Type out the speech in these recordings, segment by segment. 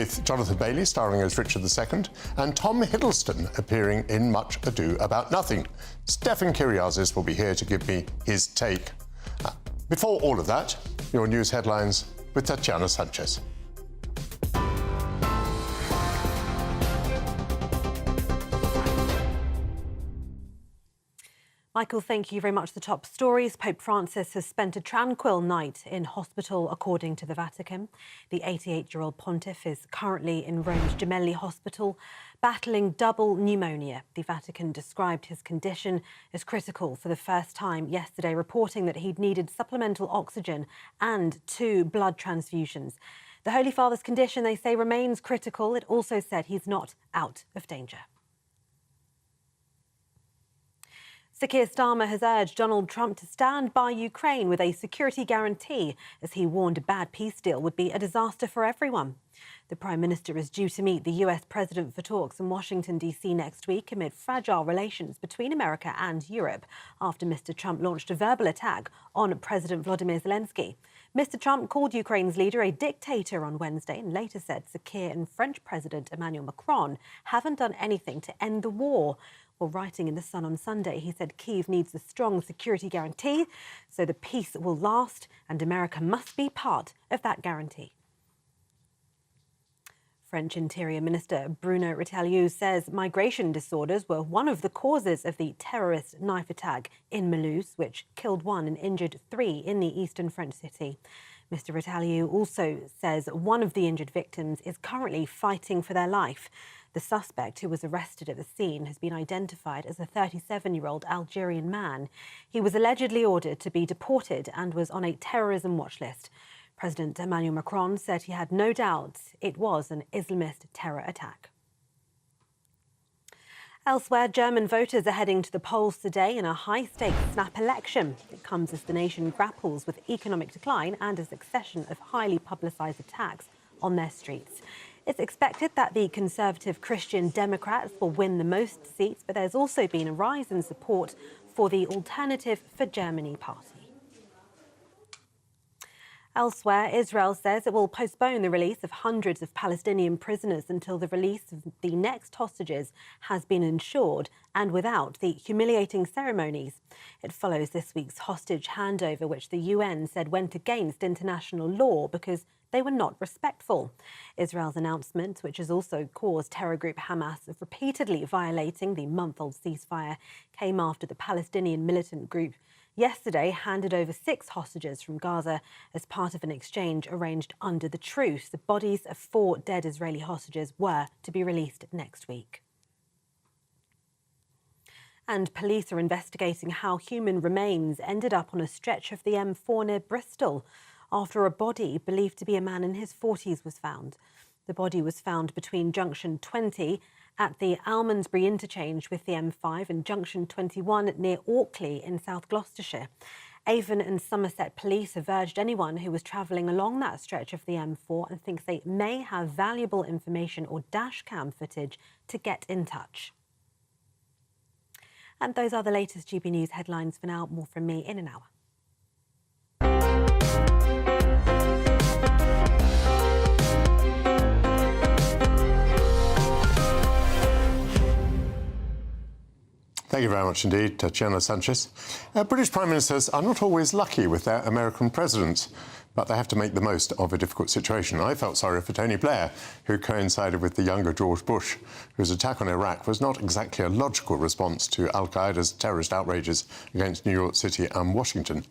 with Jonathan Bailey starring as Richard II and Tom Hiddleston appearing in Much Ado About Nothing. Stefan Kyriazis will be here to give me his take. Before all of that, your news headlines with Tatiana Sanchez. Michael, thank you very much. The top stories. Pope Francis has spent a tranquil night in hospital, according to the Vatican. The 88-year-old pontiff is currently in Rome's Gemelli Hospital, battling double pneumonia. The Vatican described his condition as critical for the first time yesterday, reporting that he'd needed supplemental oxygen and 2 blood transfusions. The Holy Father's condition, they say, remains critical. It also said he's not out of danger. Sir Keir Starmer has urged Donald Trump to stand by Ukraine with a security guarantee, as he warned a bad peace deal would be a disaster for everyone. The Prime Minister is due to meet the US President for talks in Washington, D.C. next week amid fragile relations between America and Europe after Mr. Trump launched a verbal attack on President Volodymyr Zelensky. Mr. Trump called Ukraine's leader a dictator on Wednesday and later said Sir Keir and French President Emmanuel Macron haven't done anything to end the war. Well, writing in The Sun on Sunday, he said Kyiv needs a strong security guarantee so the peace will last, and America must be part of that guarantee. French Interior Minister Bruno Retailleau says migration disorders were one of the causes of the terrorist knife attack in Mulhouse, which killed 1 and injured 3 in the eastern French city. Mr. Retailleau also says one of the injured victims is currently fighting for their life. The suspect, who was arrested at the scene, has been identified as a 37-year-old Algerian man. He was allegedly ordered to be deported and was on a terrorism watch list. President Emmanuel Macron said he had no doubt it was an Islamist terror attack. Elsewhere, German voters are heading to the polls today in a high-stakes snap election. It comes as the nation grapples with economic decline and a succession of highly publicised attacks on their streets. It's expected that the Conservative Christian Democrats will win the most seats, but there's also been a rise in support for the Alternative for Germany party. Elsewhere, Israel says it will postpone the release of hundreds of Palestinian prisoners until the release of the next hostages has been ensured and without the humiliating ceremonies. It follows this week's hostage handover, which the UN said went against international law because they were not respectful. Israel's announcement, which has also caused terror group Hamas of repeatedly violating the month-old ceasefire, came after the Palestinian militant group yesterday handed over 6 hostages from Gaza as part of an exchange arranged under the truce. The bodies of 4 dead Israeli hostages were to be released next week. And police are investigating how human remains ended up on a stretch of the M4 near Bristol after a body believed to be a man in his 40s was found. The body was found between Junction 20 at the Almondsbury interchange with the M5 and Junction 21 near Orkley in South Gloucestershire. Avon and Somerset police have urged anyone who was travelling along that stretch of the M4 and thinks they may have valuable information or dashcam footage to get in touch. And those are the latest GB News headlines for now. More from me in an hour. Thank you very much indeed, Tatiana Sanchez. British Prime Ministers are not always lucky with their American presidents, but they have to make the most of a difficult situation. I felt sorry for Tony Blair, who coincided with the younger George Bush, whose attack on Iraq was not exactly a logical response to al-Qaeda's terrorist outrages against New York City and Washington.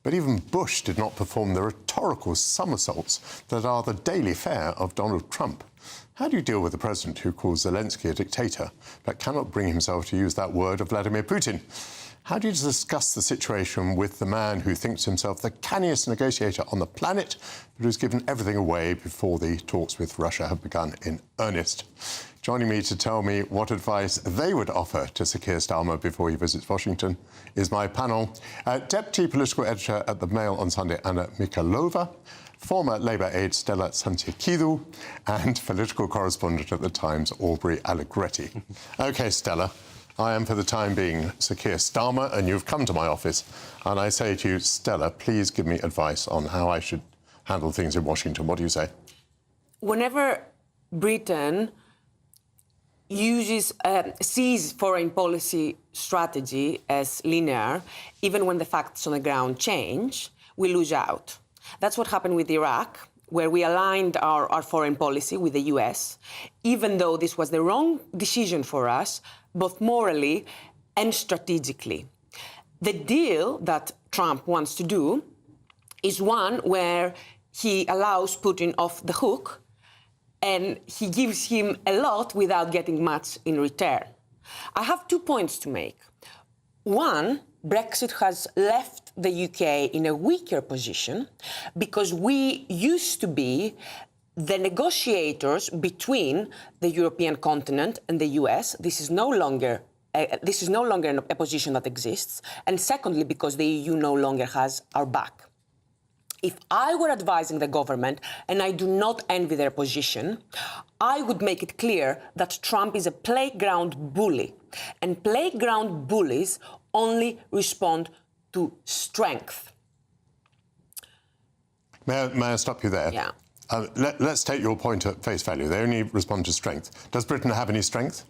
But even Bush did not perform the rhetorical somersaults that are the daily fare of Donald Trump. How do you deal with a president who calls Zelensky a dictator, but cannot bring himself to use that word of Vladimir Putin? How do you discuss the situation with the man who thinks himself the canniest negotiator on the planet, but who's given everything away before the talks with Russia have begun in earnest? Joining me to tell me what advice they would offer to Sir Keir Starmer before he visits Washington is my panel. Deputy Political Editor at The Mail on Sunday, Anna Mikhailova, former Labour aide Stella Santiakidu, and political correspondent at The Times, Aubrey Allegretti. OK, Stella, I am for the time being Sir Keir Starmer, and you've come to my office, and I say to you, Stella, please give me advice on how I should handle things in Washington. What do you say? Whenever Britain sees foreign policy strategy as linear, even when the facts on the ground change, we lose out. That's what happened with Iraq, where we aligned our foreign policy with the US, even though this was the wrong decision for us, both morally and strategically. The deal that Trump wants to do is one where he allows Putin off the hook and he gives him a lot without getting much in return. I have 2 points to make. One, Brexit has left the UK in a weaker position because we used to be the negotiators between the European continent and the US. This is no longer a position that exists. And secondly, because the EU no longer has our back. If I were advising the government, and I do not envy their position, I would make it clear that Trump is a playground bully. And playground bullies only respond to strength. May I stop you there? Yeah. Let's take your point at face value. They only respond to strength. Does Britain have any strength?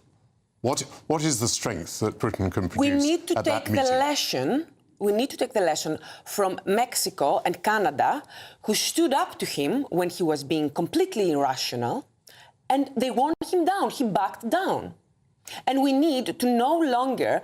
What is the strength that Britain can produce? We need to at that take the meeting? lesson. We need to take the lesson from Mexico and Canada, who stood up to him when he was being completely irrational, and they worn him down. He backed down. And we need to no longer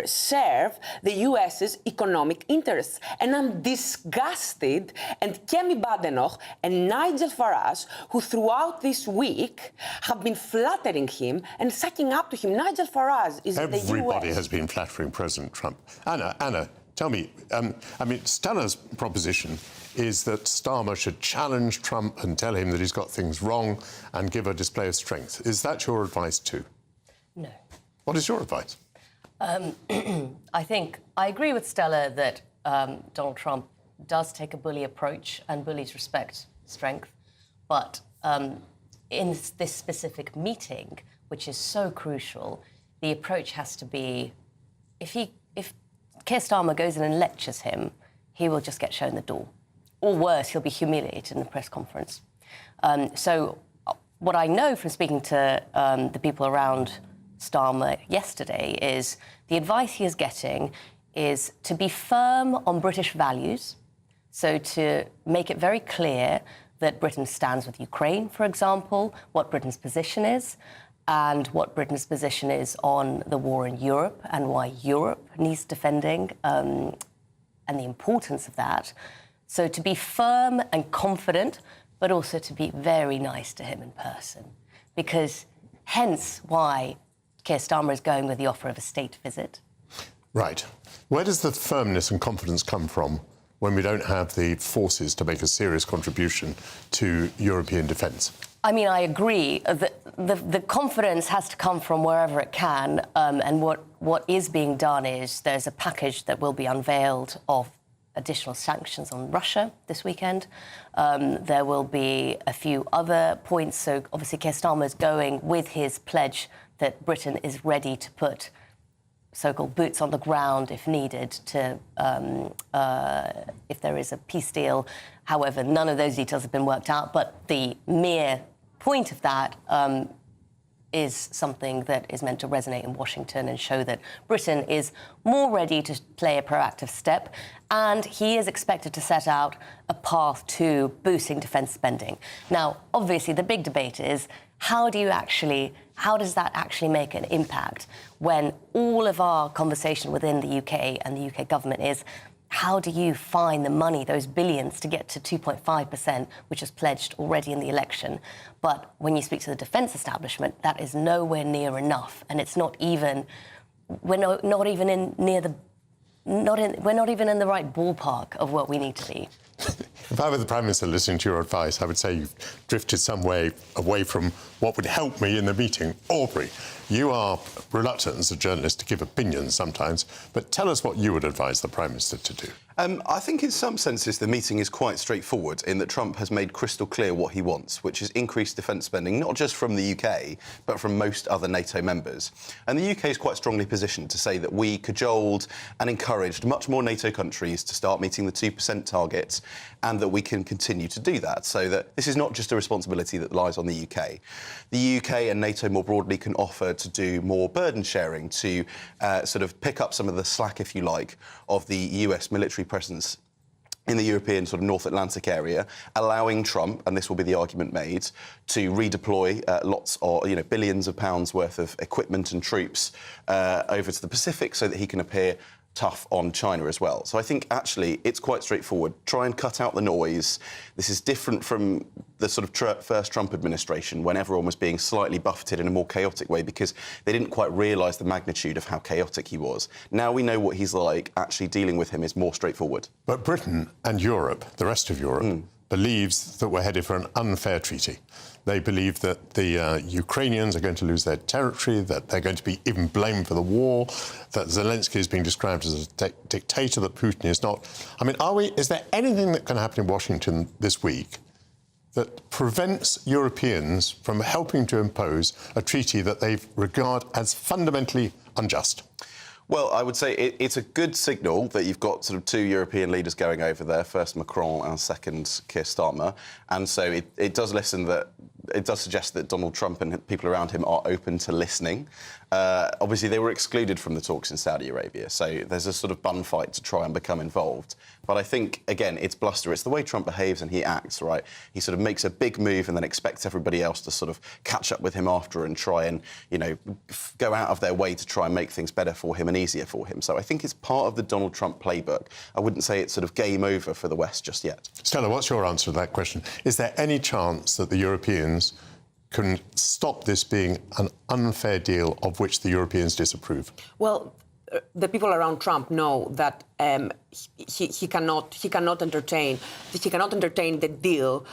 serve the US's economic interests. And I'm disgusted, and Kemi Badenoch and Nigel Farage, who throughout this week have been flattering him and sucking up to him. Nigel Farage is in the US. Everybody has been flattering President Trump. Anna, tell me, Stella's proposition is that Starmer should challenge Trump and tell him that he's got things wrong and give a display of strength. Is that your advice too? No. What is your advice? I think I agree with Stella that Donald Trump does take a bully approach and bullies respect strength. But in this specific meeting, which is so crucial, the approach has to be, if Keir Starmer goes in and lectures him, he will just get shown the door. Or worse, he'll be humiliated in the press conference. So what I know from speaking to the people around Starmer yesterday is the advice he is getting is to be firm on British values, so to make it very clear that Britain stands with Ukraine, for example, what Britain's position is, and what Britain's position is on the war in Europe and why Europe needs defending, and the importance of that. So to be firm and confident, but also to be very nice to him in person. Because hence why Keir Starmer is going with the offer of a state visit. Right. Where does the firmness and confidence come from when we don't have the forces to make a serious contribution to European defence? I mean, I agree. The confidence has to come from wherever it can. And what is being done is there's a package that will be unveiled of additional sanctions on Russia this weekend. There will be a few other points. So obviously Keir Starmer is going with his pledge that Britain is ready to put so-called boots on the ground if needed to, if there is a peace deal. However, none of those details have been worked out, but the mere point of that is something that is meant to resonate in Washington and show that Britain is more ready to play a proactive step. And he is expected to set out a path to boosting defence spending. Now, obviously, the big debate is how does that actually make an impact when all of our conversation within the UK and the UK government is how do you find the money, those billions, to get to 2.5%, which is pledged already in the election? But when you speak to the defence establishment, that is nowhere near enough, and it's not even. We're not even in the right ballpark of what we need to be. If I were the Prime Minister listening to your advice, I would say you've drifted some way away from what would help me in the meeting. Aubrey, you are reluctant as a journalist to give opinions sometimes, but tell us what you would advise the Prime Minister to do. I think in some senses the meeting is quite straightforward in that Trump has made crystal clear what he wants, which is increased defence spending, not just from the UK, but from most other NATO members. And the UK is quite strongly positioned to say that we cajoled and encouraged much more NATO countries to start meeting the 2% target, and that we can continue to do that, so that this is not just a responsibility that lies on the UK. The UK and NATO more broadly can offer to do more burden sharing, to sort of pick up some of the slack, if you like, of the US military presence in the European sort of North Atlantic area, allowing Trump, and this will be the argument made, to redeploy lots of, billions of pounds worth of equipment and troops over to the Pacific so that he can appear tough on China as well. So I think, actually, it's quite straightforward. Try and cut out the noise. This is different from the sort of first Trump administration, when everyone was being slightly buffeted in a more chaotic way because they didn't quite realise the magnitude of how chaotic he was. Now we know what he's like. Actually dealing with him is more straightforward. But Britain and Europe, the rest of Europe, believes that we're headed for an unfair treaty. They believe that the Ukrainians are going to lose their territory, that they're going to be even blamed for the war, that Zelensky is being described as a dictator, that Putin is not. I mean, is there anything that can happen in Washington this week that prevents Europeans from helping to impose a treaty that they regard as fundamentally unjust? Well, I would say it's a good signal that you've got sort of two European leaders going over there, first Macron and second Keir Starmer. And so it does suggest that Donald Trump and people around him are open to listening. Obviously, they were excluded from the talks in Saudi Arabia, so there's a sort of bun fight to try and become involved. But I think, again, it's bluster. It's the way Trump behaves and he acts, right? He sort of makes a big move and then expects everybody else to sort of catch up with him after and try and, go out of their way to try and make things better for him and easier for him. So I think it's part of the Donald Trump playbook. I wouldn't say it's sort of game over for the West just yet. Stella, what's your answer to that question? Is there any chance that the Europeans can stop this being an unfair deal of which the Europeans disapprove? Well, the people around Trump know that he cannot entertain the deal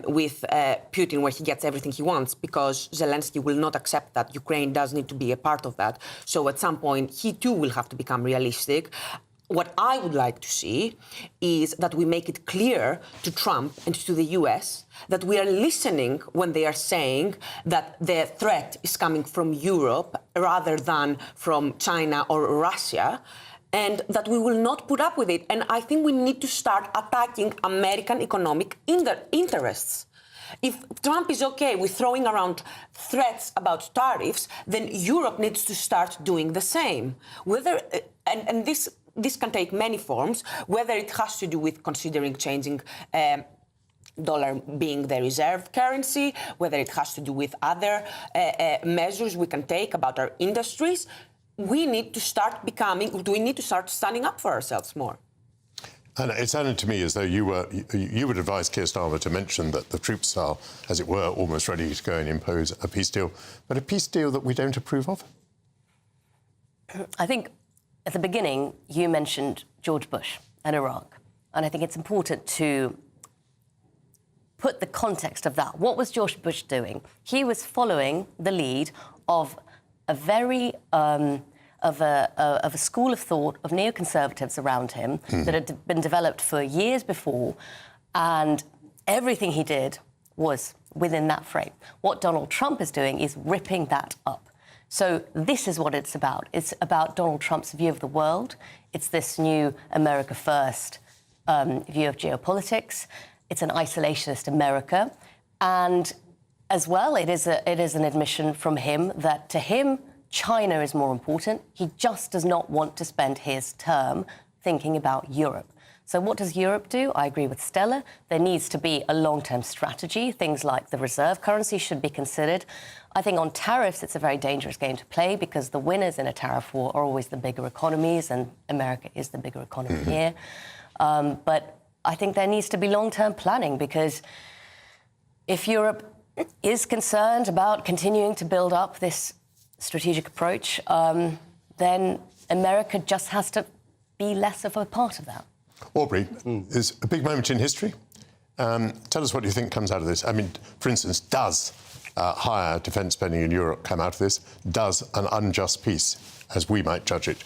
with Putin where he gets everything he wants, because Zelensky will not accept that. Ukraine does need to be a part of that. So at some point, he too will have to become realistic. What I would like to see is that we make it clear to Trump and to the US that we are listening when they are saying that the threat is coming from Europe rather than from China or Russia, and that we will not put up with it. And I think we need to start attacking American economic interests. If Trump is OK with throwing around threats about tariffs, then Europe needs to start doing the same. This can take many forms, whether it has to do with considering changing dollar being the reserve currency, whether it has to do with other measures we can take about our industries. We need to start standing up for ourselves more. And it sounded to me as though you would advise Keir Starmer to mention that the troops are, as it were, almost ready to go and impose a peace deal, but a peace deal that we don't approve of? I think at the beginning, you mentioned George Bush and Iraq, and I think it's important to put the context of that. What was George Bush doing? He was following the lead of a very of a school of thought of neoconservatives around him that had been developed for years before, and everything he did was within that frame. What Donald Trump is doing is ripping that up. So this is what it's about. It's about Donald Trump's view of the world. It's this new America First view of geopolitics. It's an isolationist America. And as well, it is an admission from him that to him, China is more important. He just does not want to spend his term thinking about Europe. So what does Europe do? I agree with Stella. There needs to be a long-term strategy. Things like the reserve currency should be considered. I think on tariffs, it's a very dangerous game to play because the winners in a tariff war are always the bigger economies, and America is the bigger economy here. But I think there needs to be long-term planning, because if Europe is concerned about continuing to build up this strategic approach, then America just has to be less of a part of that. Aubrey, there's a big moment in history. Tell us what you think comes out of this. I mean, for instance, does higher defence spending in Europe come out of this? Does an unjust peace, as we might judge it,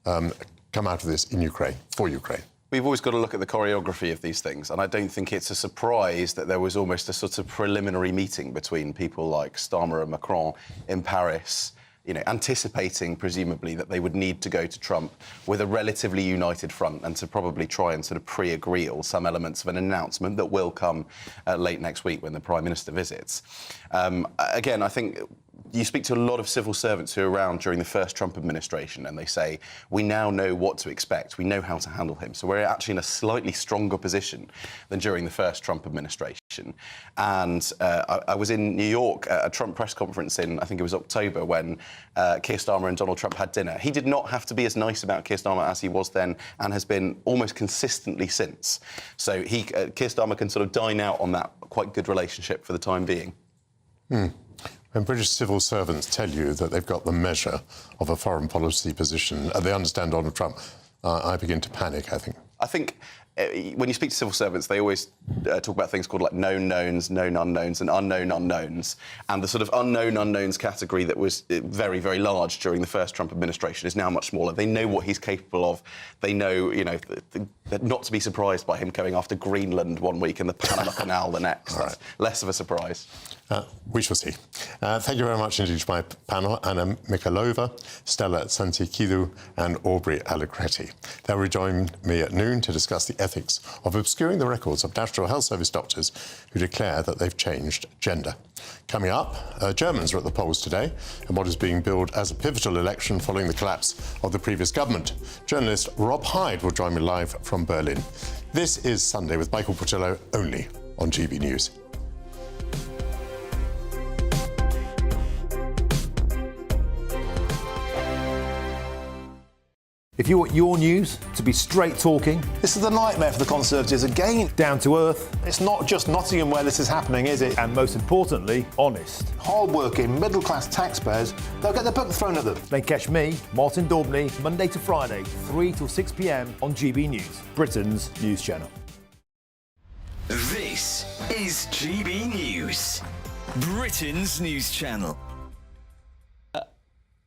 come out of this in Ukraine, for Ukraine? We've always got to look at the choreography of these things, and I don't think it's a surprise that there was almost a sort of preliminary meeting between people like Starmer and Macron in Paris, you know, anticipating, presumably, that they would need to go to Trump with a relatively united front and to probably try and sort of pre-agree on some elements of an announcement that will come late next week when the Prime Minister visits. Again, I think you speak to a lot of civil servants who were around during the first Trump administration, and they say, we now know what to expect. We know how to handle him. So we're actually in a slightly stronger position than during the first Trump administration. And I was in New York at a Trump press conference in, I think it was October, when Keir Starmer and Donald Trump had dinner. He did not have to be as nice about Keir Starmer as he was then, and has been almost consistently since. So Keir Starmer can sort of dine out on that quite good relationship for the time being. When British civil servants tell you that they've got the measure of a foreign policy position, they understand Donald Trump, I begin to panic, I think. I think when you speak to civil servants, they always talk about things called like known knowns, known unknowns, and unknown unknowns. And the sort of unknown unknowns category that was very, very large during the first Trump administration is now much smaller. They know what he's capable of. They know, you know, not to be surprised by him going after Greenland one week and the Panama Canal the next. That's less of a surprise. We shall see. Thank you very much indeed to my panel, Anna Mikhailova, Stella Tsantikidou and Aubrey Allegretti. They'll rejoin me at noon to discuss the ethics of obscuring the records of National Health Service doctors who declare that they've changed gender. Coming up, Germans are at the polls today in what is being billed as a pivotal election following the collapse of the previous government. Journalist Rob Hyde will join me live from Berlin. This is Sunday with Michael Portillo, only on GB News. If you want your news to be straight talking, this is the nightmare for the Conservatives again. down to earth, It's not just Nottingham where this is happening, is it? and most importantly, honest, Hard-working, middle-class taxpayers, they'll get their book thrown at them. then catch me, Martin Daubney, Monday to Friday, 3 till 6 p.m. on GB News, Britain's news channel. This is GB News, Britain's news channel.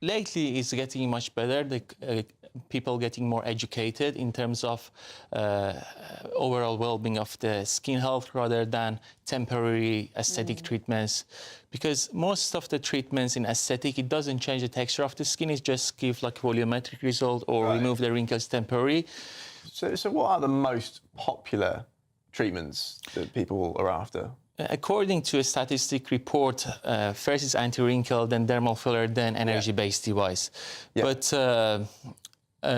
Lately, it's getting much better. The people getting more educated in terms of overall well-being of the skin health rather than temporary aesthetic treatments. Because most of the treatments in aesthetic, it doesn't change the texture of the skin. It just gives like volumetric result or remove the wrinkles temporarily. So what are the most popular treatments that people are after? According to a statistic report, first is anti-wrinkle, then dermal filler, then energy-based device. Yeah. But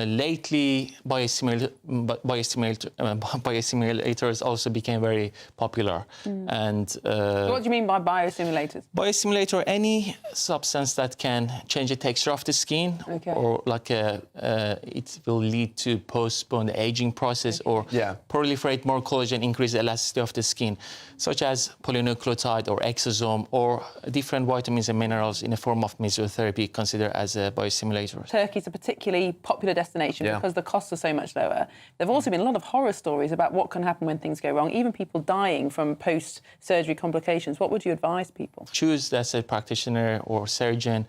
lately, biostimulators also became very popular. And what do you mean by biostimulators? Biostimulator, any substance that can change the texture of the skin, or like it will lead to postpone the aging process, or proliferate more collagen, increase the elasticity of the skin, such as polynucleotide or exosome, or different vitamins and minerals in the form of mesotherapy considered as a biostimulator. Turkey's a particularly popular destination because the costs are so much lower. There have also been a lot of horror stories about what can happen when things go wrong, even people dying from post-surgery complications. What would you advise people? Choose as a practitioner or surgeon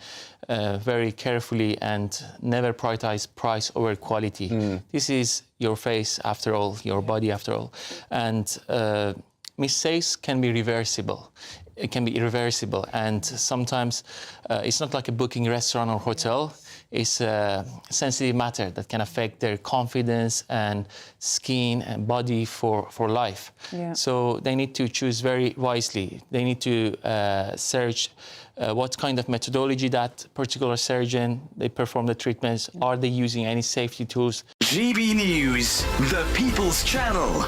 very carefully and never prioritize price over quality. This is your face after all, your body after all. And mistakes can be reversible. It can be irreversible. And sometimes it's not like a booking restaurant or hotel. It's a sensitive matter that can affect their confidence and skin and body for life. So they need to choose very wisely. They need to search what kind of methodology that particular surgeon, they perform the treatments. Are they using any safety tools? GB News, the People's Channel.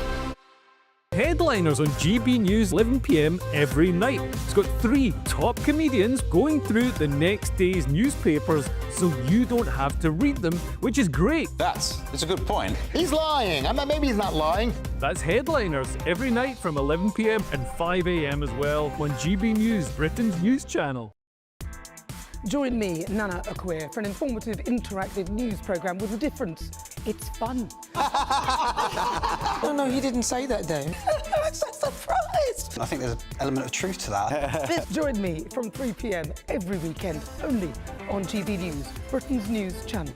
Headliners on GB News 11 p.m. every night. It's got 3 top comedians going through the next day's newspapers so you don't have to read them, which is great. That's a good point. He's lying. I mean, maybe he's not lying. That's Headliners every night from 11 p.m. and 5 a.m. as well on GB News, Britain's news channel. Join me, Nana Akwe, for an informative, interactive news programme with a difference. It's fun. No, he didn't say that, Dave. I'm so surprised. I think there's an element of truth to that. Join me from 3 p.m. every weekend, only on GB News, Britain's news channel.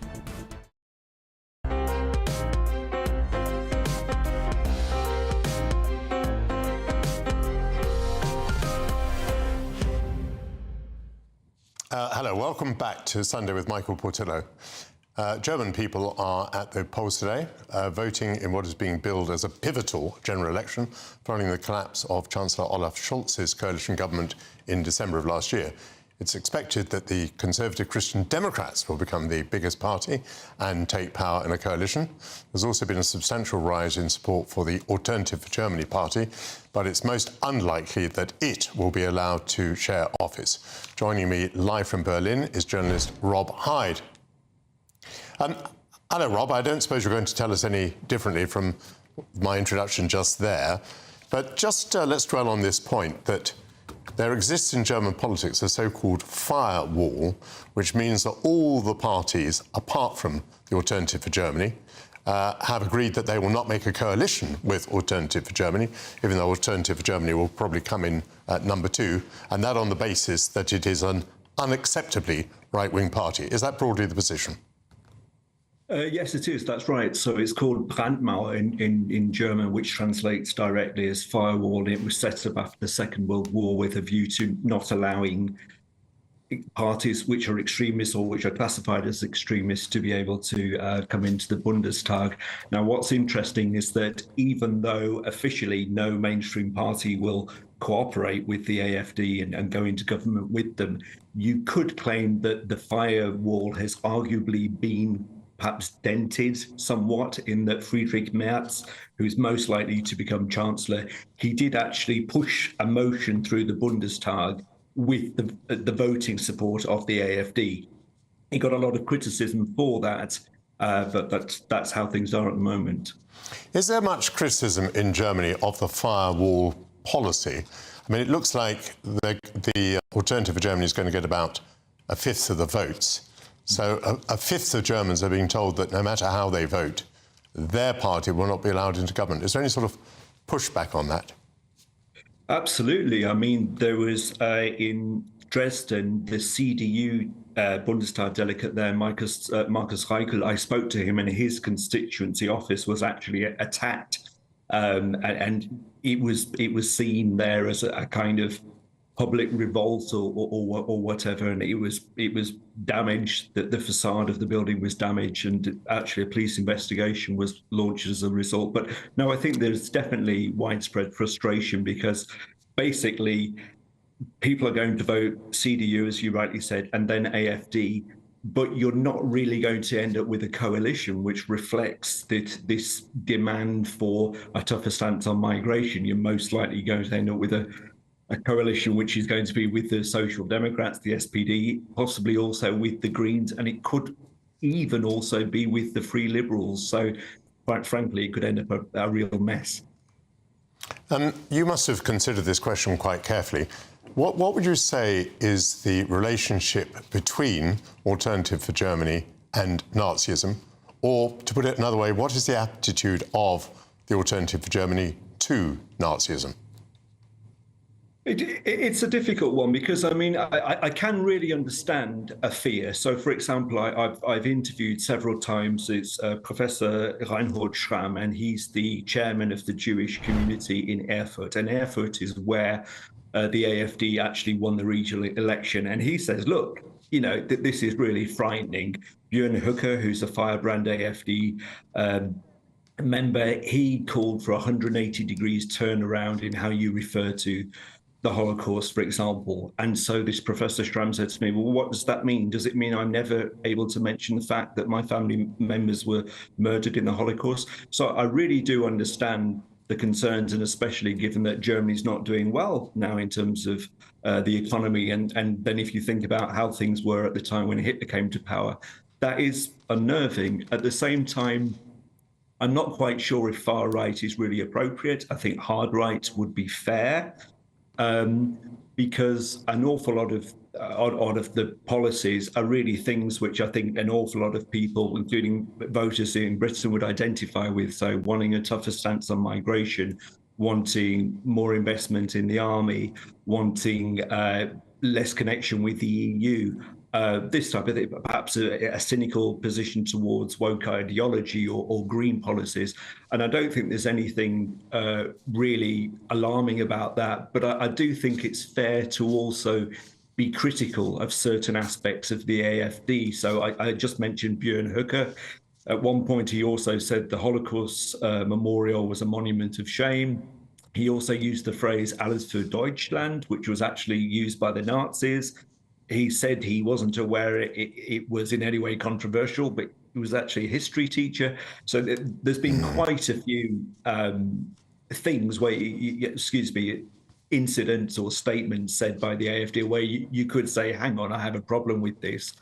Hello, welcome back to Sunday with Michael Portillo. German people are at the polls today, voting in what is being billed as a pivotal general election following the collapse of Chancellor Olaf Scholz's coalition government in December of last year. It's expected that the Conservative Christian Democrats will become the biggest party and take power in a coalition. There's also been a substantial rise in support for the Alternative for Germany party, but it's most unlikely that it will be allowed to share office. Joining me live from Berlin is journalist Rob Hyde. Hello, Rob. I don't suppose you're going to tell us any differently from my introduction just there, but just let's dwell on this point that there exists in German politics a so-called firewall, which means that all the parties, apart from the Alternative for Germany, have agreed that they will not make a coalition with Alternative for Germany, even though Alternative for Germany will probably come in at number 2, and that on the basis that it is an unacceptably right-wing party. Is that broadly the position? Yes, it is. That's right. So it's called Brandmauer in German, which translates directly as firewall. It was set up after the Second World War with a view to not allowing parties which are extremists or which are classified as extremists to be able to come into the Bundestag. Now, what's interesting is that even though officially no mainstream party will cooperate with the AfD and go into government with them, you could claim that the firewall has arguably been perhaps dented somewhat in that Friedrich Merz, who's most likely to become Chancellor, he did actually push a motion through the Bundestag with the voting support of the AfD. He got a lot of criticism for that, but that's how things are at the moment. Is there much criticism in Germany of the firewall policy? I mean, it looks like the Alternative for Germany is going to get about a fifth of the votes. So a fifth of Germans are being told that no matter how they vote, their party will not be allowed into government. Is there any sort of pushback on that? Absolutely. I mean, there was in Dresden, the CDU Bundestag delegate there, Markus Reichel. I spoke to him, and his constituency office was actually attacked, and it was seen there as a kind of public revolt or whatever, and it was damaged. That the facade of the building was damaged, and actually a police investigation was launched as a result. But no, I think there's definitely widespread frustration because basically people are going to vote CDU, as you rightly said, and then AfD, but you're not really going to end up with a coalition which reflects this demand for a tougher stance on migration. You're most likely going to end up with a coalition which is going to be with the Social Democrats, the SPD, possibly also with the Greens, and it could even also be with the Free Liberals. So, quite frankly, it could end up a real mess. You must have considered this question quite carefully. What would you say is the relationship between Alternative for Germany and Nazism? Or, to put it another way, what is the attitude of the Alternative for Germany to Nazism? It's a difficult one because, I mean, I can really understand a fear. So, for example, I've interviewed several times. It's Professor Reinhold Schramm, and he's the chairman of the Jewish community in Erfurt. And Erfurt is where the AfD actually won the regional election. And he says, look, you know, this is really frightening. Björn Höcke, who's a firebrand AfD member, he called for a 180 degrees turnaround in how you refer to the Holocaust, for example. And so this Professor Schramm said to me, well, what does that mean? Does it mean I'm never able to mention the fact that my family members were murdered in the Holocaust? So I really do understand the concerns, and especially given that Germany's not doing well now in terms of the economy. And then if you think about how things were at the time when Hitler came to power, that is unnerving. At the same time, I'm not quite sure if far right is really appropriate. I think hard right would be fair. Because an awful lot of the policies are really things which I think an awful lot of people, including voters in Britain, would identify with. So wanting a tougher stance on migration, wanting more investment in the army, wanting less connection with the EU, this type of thing, perhaps a cynical position towards woke ideology or green policies. And I don't think there's anything really alarming about that. But I do think it's fair to also be critical of certain aspects of the AFD. So I just mentioned Björn Höcke. At one point, he also said the Holocaust memorial was a monument of shame. He also used the phrase Alles für Deutschland, which was actually used by the Nazis. He said he wasn't aware it was in any way controversial, but he was actually a history teacher. So there's been quite a few things where, incidents or statements said by the AFD where you could say, hang on, I have a problem with this.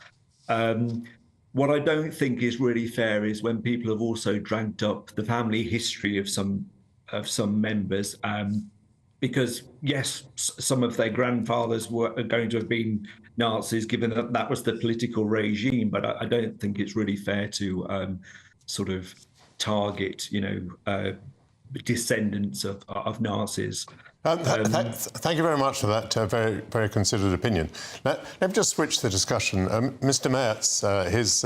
What I don't think is really fair is when people have also dragged up the family history of some members, because yes, some of their grandfathers were going to have been Nazis, given that that was the political regime. But I don't think it's really fair to sort of target, descendants of Nazis. Thank you very much for that very, very considered opinion. Let me just switch the discussion. Mr. Merz, his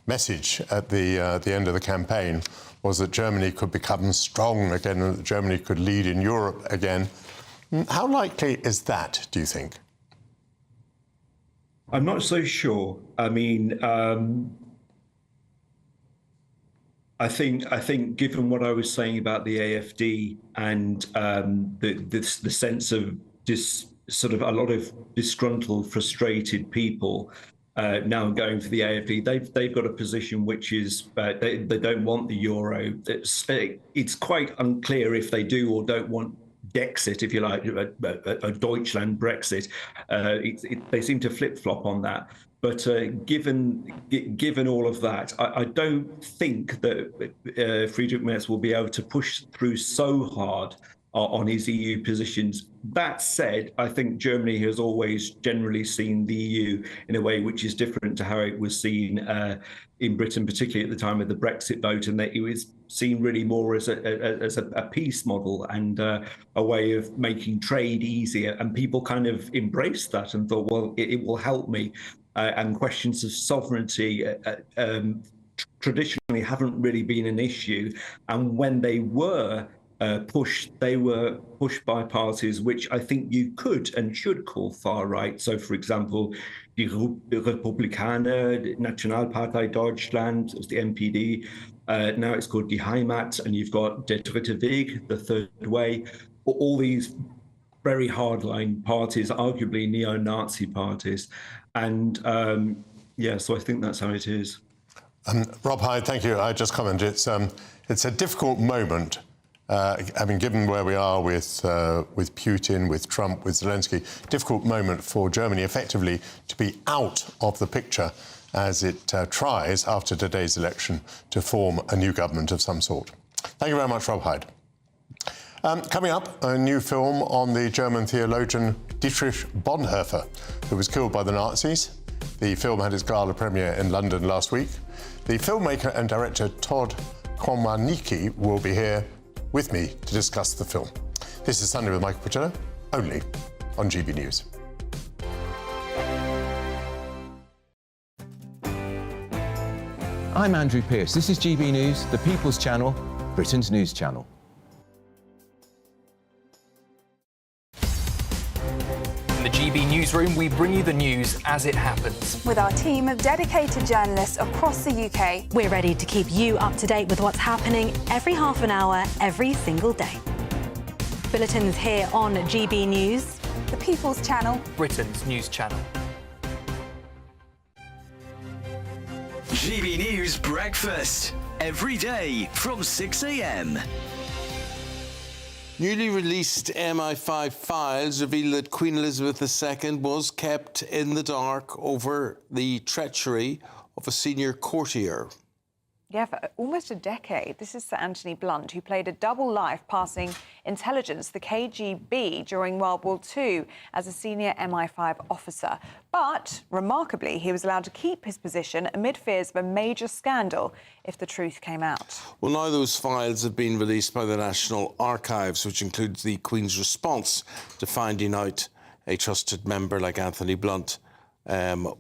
message at the end of the campaign was that Germany could become strong again and that Germany could lead in Europe again. How likely is that, do you think? I'm not so sure. I mean, I think, given what I was saying about the AFD and the sense of sort of a lot of disgruntled, frustrated people now going for the AFD, they've got a position which is they don't want the euro. It's quite unclear if they do or don't want Dexit, if you like, a Deutschland Brexit. They seem to flip-flop on that. But given all of that, I don't think that Friedrich Merz will be able to push through so hard on his EU positions. That said, I think Germany has always generally seen the EU in a way which is different to how it was seen in Britain, particularly at the time of the Brexit vote, and that it was seen really more as a peace model and a way of making trade easier. And people kind of embraced that and thought, well, it will help me. And questions of sovereignty traditionally haven't really been an issue. And when they were pushed by parties which I think you could and should call far right. So, for example, the Republikaner, Nationalpartei Deutschland, it was the NPD. Now it's called Die Heimat, and you've got Der Dritte Weg, the Third Way. All these very hardline parties, arguably neo-Nazi parties. And so I think that's how it is. Rob Hyde, thank you. I just commented it's a difficult moment. I mean, given where we are with Putin, with Trump, with Zelensky, difficult moment for Germany effectively to be out of the picture as it tries, after today's election, to form a new government of some sort. Thank you very much, Rob Hyde. Coming up, a new film on the German theologian Dietrich Bonhoeffer, who was killed by the Nazis. The film had its gala premiere in London last week. The filmmaker and director Todd Komarnicki will be here with me to discuss the film. This is Sunday with Michael Portillo, only on GB News. I'm Andrew Pearce. This is GB News, the People's Channel, Britain's news channel. In the GB Newsroom, we bring you the news as it happens. With our team of dedicated journalists across the UK. We're ready to keep you up to date with what's happening every half an hour, every single day. Bulletins here on GB News. The People's Channel. Britain's news channel. GB News Breakfast. Every day from 6 a.m. Newly released MI5 files reveal that Queen Elizabeth II was kept in the dark over the treachery of a senior courtier. Yeah, for almost a decade. This is Sir Anthony Blunt, who played a double life, passing intelligence, the KGB, during World War II as a senior MI5 officer. But, remarkably, he was allowed to keep his position amid fears of a major scandal if the truth came out. Well, now those files have been released by the National Archives, which includes the Queen's response to finding out a trusted member like Anthony Blunt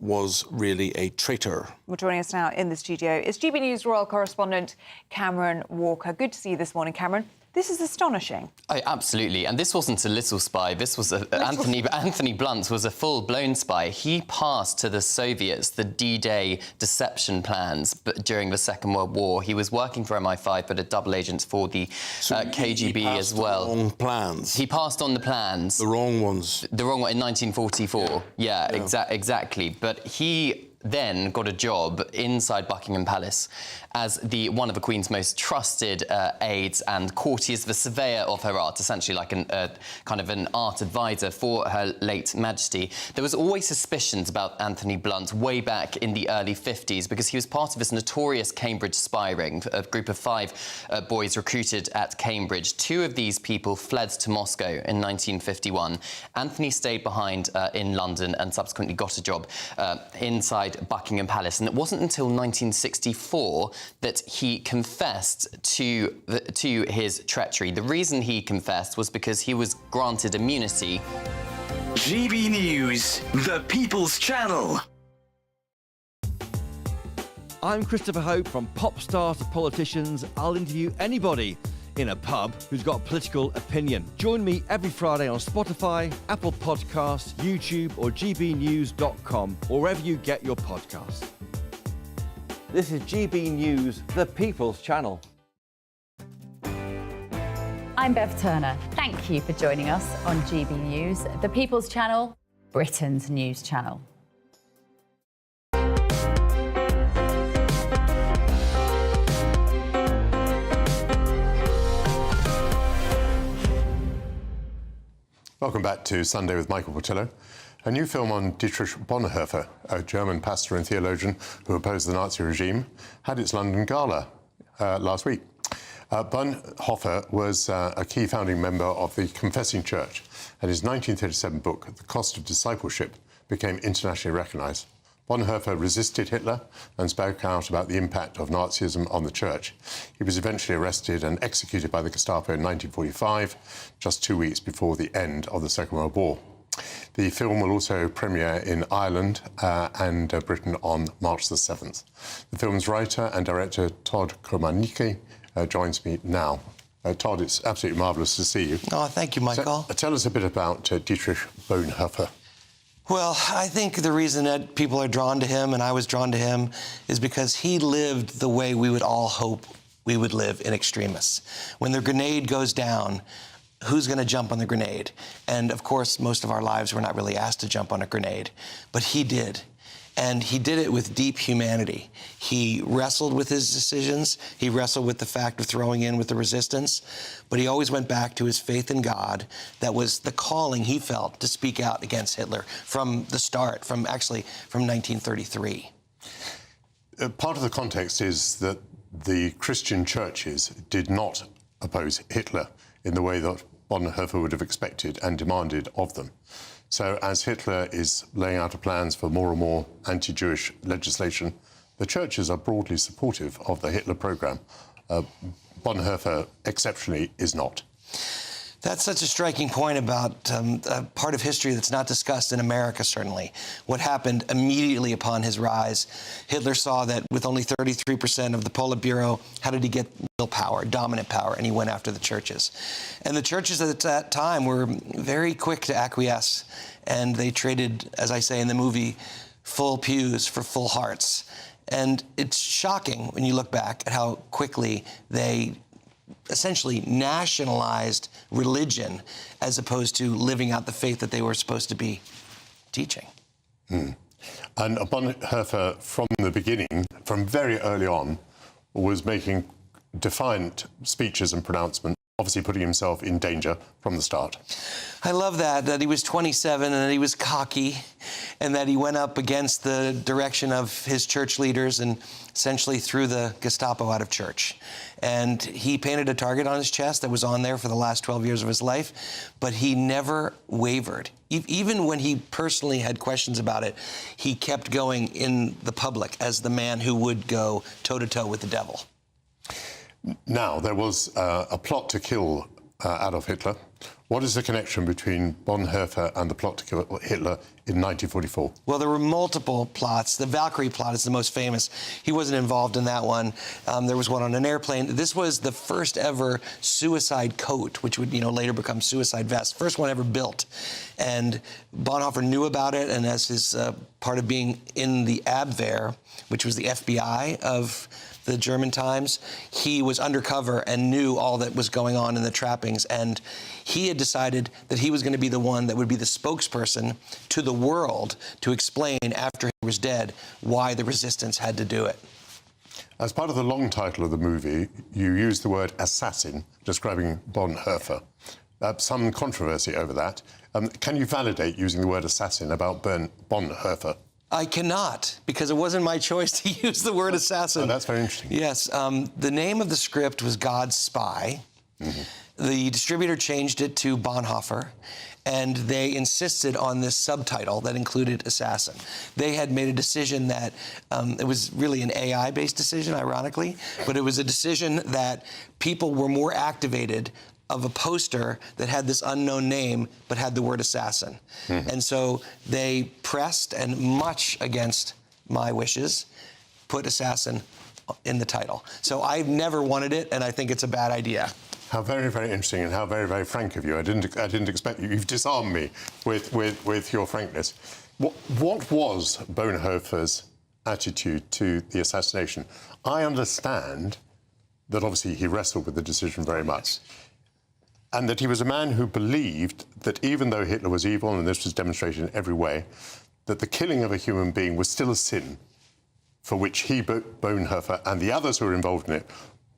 was really a traitor. Well, joining us now in the studio is GB News Royal correspondent Cameron Walker. Good to see you this morning, Cameron. This is astonishing. Oh, absolutely. And this wasn't a little spy. This was Anthony Blunt was a full-blown spy. He passed to the Soviets the D-Day deception plans during the Second World War. He was working for MI5, but a double agent for the KGB as well. The wrong plans. He passed on the plans. The wrong ones. The wrong one in 1944. Yeah. Exactly. But he then got a job inside Buckingham Palace as one of the Queen's most trusted aides and courtiers, the surveyor of her art, essentially like kind of an art advisor for Her late Majesty. There was always suspicions about Anthony Blunt way back in the early 50s because he was part of this notorious Cambridge spy ring, a group of 5 boys recruited at Cambridge. 2 of these people fled to Moscow in 1951. Anthony stayed behind in London and subsequently got a job inside Buckingham Palace. And it wasn't until 1964 that he confessed to his treachery. The reason he confessed was because he was granted immunity. GB News, the People's Channel. I'm Christopher Hope. From pop stars to politicians, I'll interview anybody in a pub who's got a political opinion. Join me every Friday on Spotify, Apple Podcasts, YouTube or gbnews.com, or wherever you get your podcasts. This is GB News, the People's Channel. I'm Bev Turner. Thank you for joining us on GB News, the People's Channel, Britain's news channel. Welcome back to Sunday with Michael Portillo. A new film on Dietrich Bonhoeffer, a German pastor and theologian who opposed the Nazi regime, had its London gala last week. Bonhoeffer was a key founding member of the Confessing Church, and his 1937 book, The Cost of Discipleship, became internationally recognised. Bonhoeffer resisted Hitler and spoke out about the impact of Nazism on the church. He was eventually arrested and executed by the Gestapo in 1945, just 2 weeks before the end of the Second World War. The film will also premiere in Ireland and Britain on March the 7th. The film's writer and director, Todd Komarnicki, joins me now. Todd, it's absolutely marvellous to see you. Oh, thank you, Michael. So, tell us a bit about Dietrich Bonhoeffer. Well, I think the reason that people are drawn to him, and I was drawn to him, is because he lived the way we would all hope we would live in extremis. When the grenade goes down, who's going to jump on the grenade? And, of course, most of our lives we're not really asked to jump on a grenade. But he did. And he did it with deep humanity. He wrestled with his decisions. He wrestled with the fact of throwing in with the resistance. But he always went back to his faith in God. That was the calling he felt to speak out against Hitler from the start, from 1933. Part of the context is that the Christian churches did not oppose Hitler in the way that Bonhoeffer would have expected and demanded of them. So as Hitler is laying out plans for more and more anti-Jewish legislation, the churches are broadly supportive of the Hitler program. Bonhoeffer, exceptionally, is not. That's such a striking point about a part of history that's not discussed in America, certainly. What happened immediately upon his rise, Hitler saw that with only 33% of the Politburo, how did he get real power, dominant power, and he went after the churches. And the churches at that time were very quick to acquiesce, and they traded, as I say in the movie, full pews for full hearts. And it's shocking when you look back at how quickly they essentially nationalized religion as opposed to living out the faith that they were supposed to be teaching. And Bonhoeffer, from the beginning, from very early on, was making defiant speeches and pronouncements, obviously putting himself in danger from the start. I love that he was 27 and that he was cocky and that he went up against the direction of his church leaders and essentially threw the Gestapo out of church. And he painted a target on his chest that was on there for the last 12 years of his life, but he never wavered. Even when he personally had questions about it, he kept going in the public as the man who would go toe-to-toe with the devil. Now, there was a plot to kill Adolf Hitler. What is the connection between Bonhoeffer and the plot to kill Hitler in 1944? Well, there were multiple plots. The Valkyrie plot is the most famous. He wasn't involved in that one. There was one on an airplane. This was the first ever suicide coat, which would later become suicide vest. First one ever built. And Bonhoeffer knew about it, and as his part of being in the Abwehr, which was the FBI of the German times, he was undercover and knew all that was going on in the trappings, and he had decided that he was going to be the one that would be the spokesperson to the world to explain after he was dead why the resistance had to do it. As part of the long title of the movie, you use the word assassin, describing Bonhoeffer. Some controversy over that. Can you validate using the word assassin about Bonhoeffer? I cannot, because it wasn't my choice to use the word assassin. Oh, that's very interesting. Yes. The name of the script was God's Spy. Mm-hmm. The distributor changed it to Bonhoeffer, and they insisted on this subtitle that included assassin. They had made a decision that, it was really an AI-based decision, ironically, but it was a decision that people were more activated of a poster that had this unknown name but had the word assassin. Mm-hmm. And so they pressed, and much against my wishes, put assassin in the title. So I've never wanted it, and I think it's a bad idea. How very, very interesting, and how very, very frank of you. I didn't expect you. You've disarmed me with your frankness. What was Bonhoeffer's attitude to the assassination? I understand that obviously he wrestled with the decision very much, and that he was a man who believed that even though Hitler was evil, and this was demonstrated in every way, that the killing of a human being was still a sin for which he, Bonhoeffer, and the others who were involved in it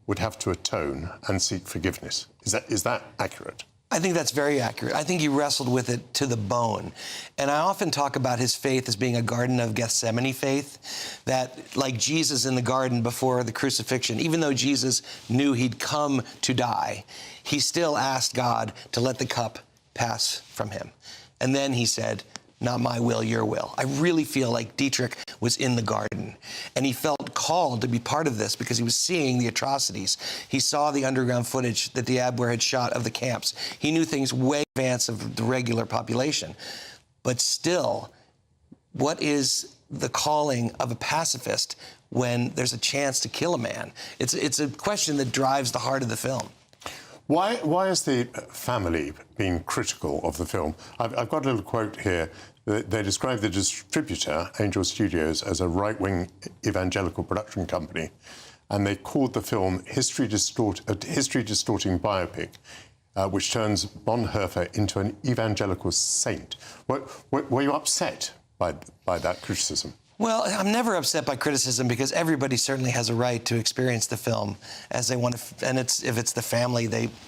would have to atone and seek forgiveness. Is that accurate? I think that's very accurate. I think he wrestled with it to the bone. And I often talk about his faith as being a Garden of Gethsemane faith, that like Jesus in the garden before the crucifixion, even though Jesus knew he'd come to die, he still asked God to let the cup pass from him. And then he said, "Not my will, your will." I really feel like Dietrich was in the garden, and he felt called to be part of this because he was seeing the atrocities. He saw the underground footage that the Abwehr had shot of the camps. He knew things way in advance of the regular population. But still, what is the calling of a pacifist when there's a chance to kill a man? It's a question that drives the heart of the film. Why has the family been critical of the film? I've got a little quote here. They describe the distributor, Angel Studios, as a right-wing evangelical production company, and they called the film a history-distorting biopic, which turns Bonhoeffer into an evangelical saint. Were you upset by that criticism? Well, I'm never upset by criticism because everybody certainly has a right to experience the film as they want to, and if it's the family,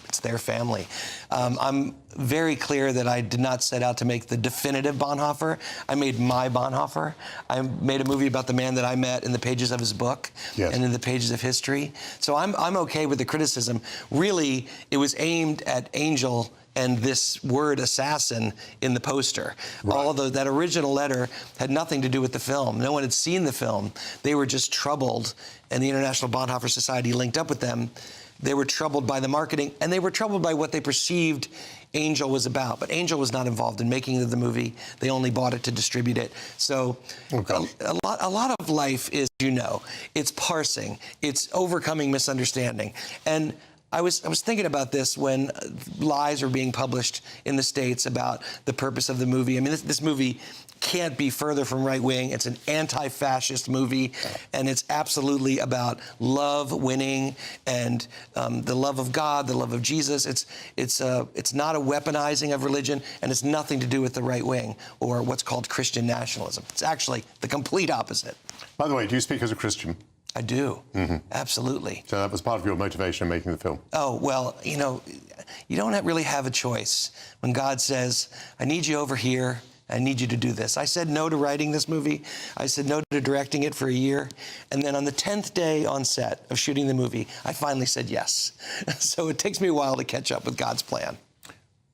it's their family. I'm very clear that I did not set out to make the definitive Bonhoeffer. I made my Bonhoeffer. I made a movie about the man that I met in the pages of his book. Yes. And in the pages of history. So I'm okay with the criticism. Really, it was aimed at Angel and this word assassin in the poster. Right. Although that original letter had nothing to do with the film. No one had seen the film. They were just troubled, and the International Bonhoeffer Society linked up with them. They were troubled by the marketing, and they were troubled by what they perceived Angel was about. But Angel was not involved in making the movie. They only bought it to distribute it. So a lot of life is, it's parsing. It's overcoming misunderstanding. And I was thinking about this when lies were being published in the States about the purpose of the movie. I mean, this movie can't be further from right-wing. It's an anti-fascist movie, and it's absolutely about love winning and the love of God, the love of Jesus. It's not a weaponizing of religion, and it's nothing to do with the right wing or what's called Christian nationalism. It's actually the complete opposite. By the way, do you speak as a Christian? I do. Mm-hmm. Absolutely. So that was part of your motivation in making the film? Oh, well, you don't really have a choice. When God says, I need you over here, I need you to do this. I said no to writing this movie. I said no to directing it for a year. And then on the 10th day on set of shooting the movie, I finally said yes. So it takes me a while to catch up with God's plan.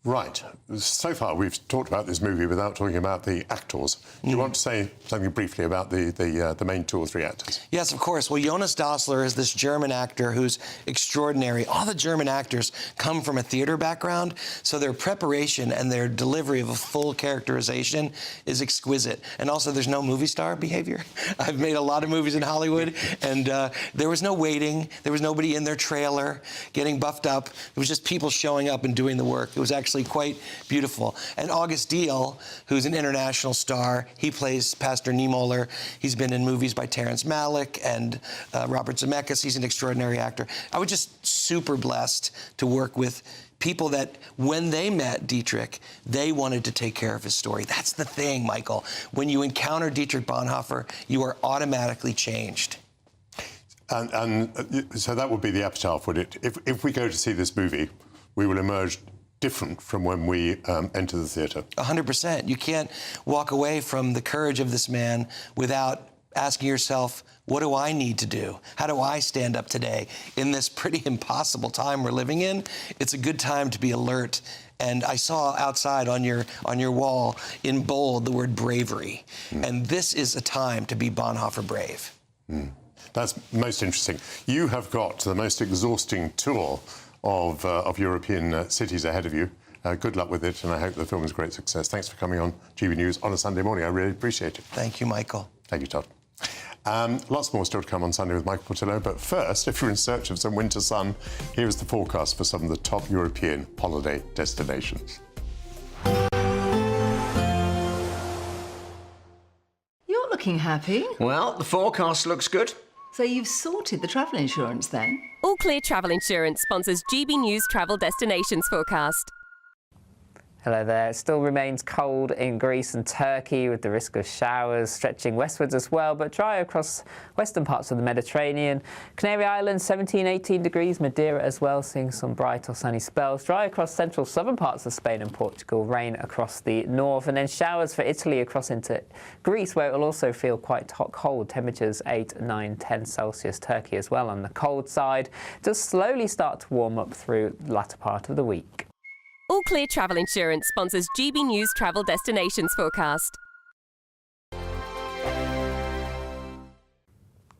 Right. So far, we've talked about this movie without talking about the actors. Do you want to say something briefly about the main 2 or 3 actors? Yes, of course. Well, Jonas Dassler is this German actor who's extraordinary. All the German actors come from a theater background, so their preparation and their delivery of a full characterization is exquisite. And also, there's no movie star behavior. I've made a lot of movies in Hollywood, and there was no waiting. There was nobody in their trailer getting buffed up. It was just people showing up and doing the work. It was actually quite beautiful. And August Diehl, who's an international star, he plays Pastor Niemöller. He's been in movies by Terrence Malick and Robert Zemeckis. He's an extraordinary actor. I was just super blessed to work with people that, when they met Dietrich, they wanted to take care of his story. That's the thing, Michael. When you encounter Dietrich Bonhoeffer, you are automatically changed. And so that would be the epitaph, would it? If we go to see this movie, we will emerge different from when we enter the theatre. 100%. You can't walk away from the courage of this man without asking yourself, what do I need to do? How do I stand up today in this pretty impossible time we're living in? It's a good time to be alert. And I saw outside on your wall in bold the word bravery. And this is a time to be Bonhoeffer brave. That's most interesting. You have got the most exhausting tour of European cities ahead of you. Good luck with it, and I hope the film is a great success. Thanks for coming on GB News on a Sunday morning. I really appreciate it. Thank you, Michael. Thank you, Todd. Lots more still to come on Sunday with Michael Portillo, but first, if you're in search of some winter sun, here is the forecast for some of the top European holiday destinations. You're looking happy. Well, the forecast looks good. So you've sorted the travel insurance then? All Clear Travel Insurance sponsors GB News Travel Destinations Forecast. Hello there. It still remains cold in Greece and Turkey with the risk of showers stretching westwards as well, but dry across western parts of the Mediterranean. Canary Islands 17, 18 degrees, Madeira as well, seeing some bright or sunny spells. Dry across central southern parts of Spain and Portugal, rain across the north, and then showers for Italy across into Greece, where it will also feel quite hot, cold. Temperatures 8, 9, 10 Celsius. Turkey as well on the cold side. It does slowly start to warm up through the latter part of the week. All Clear Travel Insurance sponsors GB News Travel Destinations Forecast.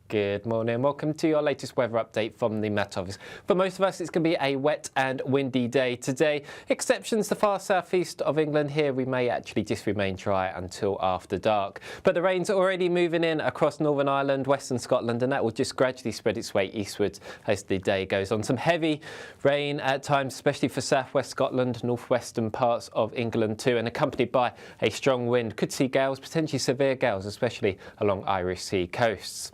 Good morning. Welcome to your latest weather update from the Met Office. For most of us, it's going to be a wet and windy day today. Exceptions, the far southeast of England. Here we may actually just remain dry until after dark. But the rain's already moving in across Northern Ireland, Western Scotland, and that will just gradually spread its way eastwards as the day goes on. Some heavy rain at times, especially for southwest Scotland, northwestern parts of England too, and accompanied by a strong wind. Could see gales, potentially severe gales, especially along Irish Sea coasts.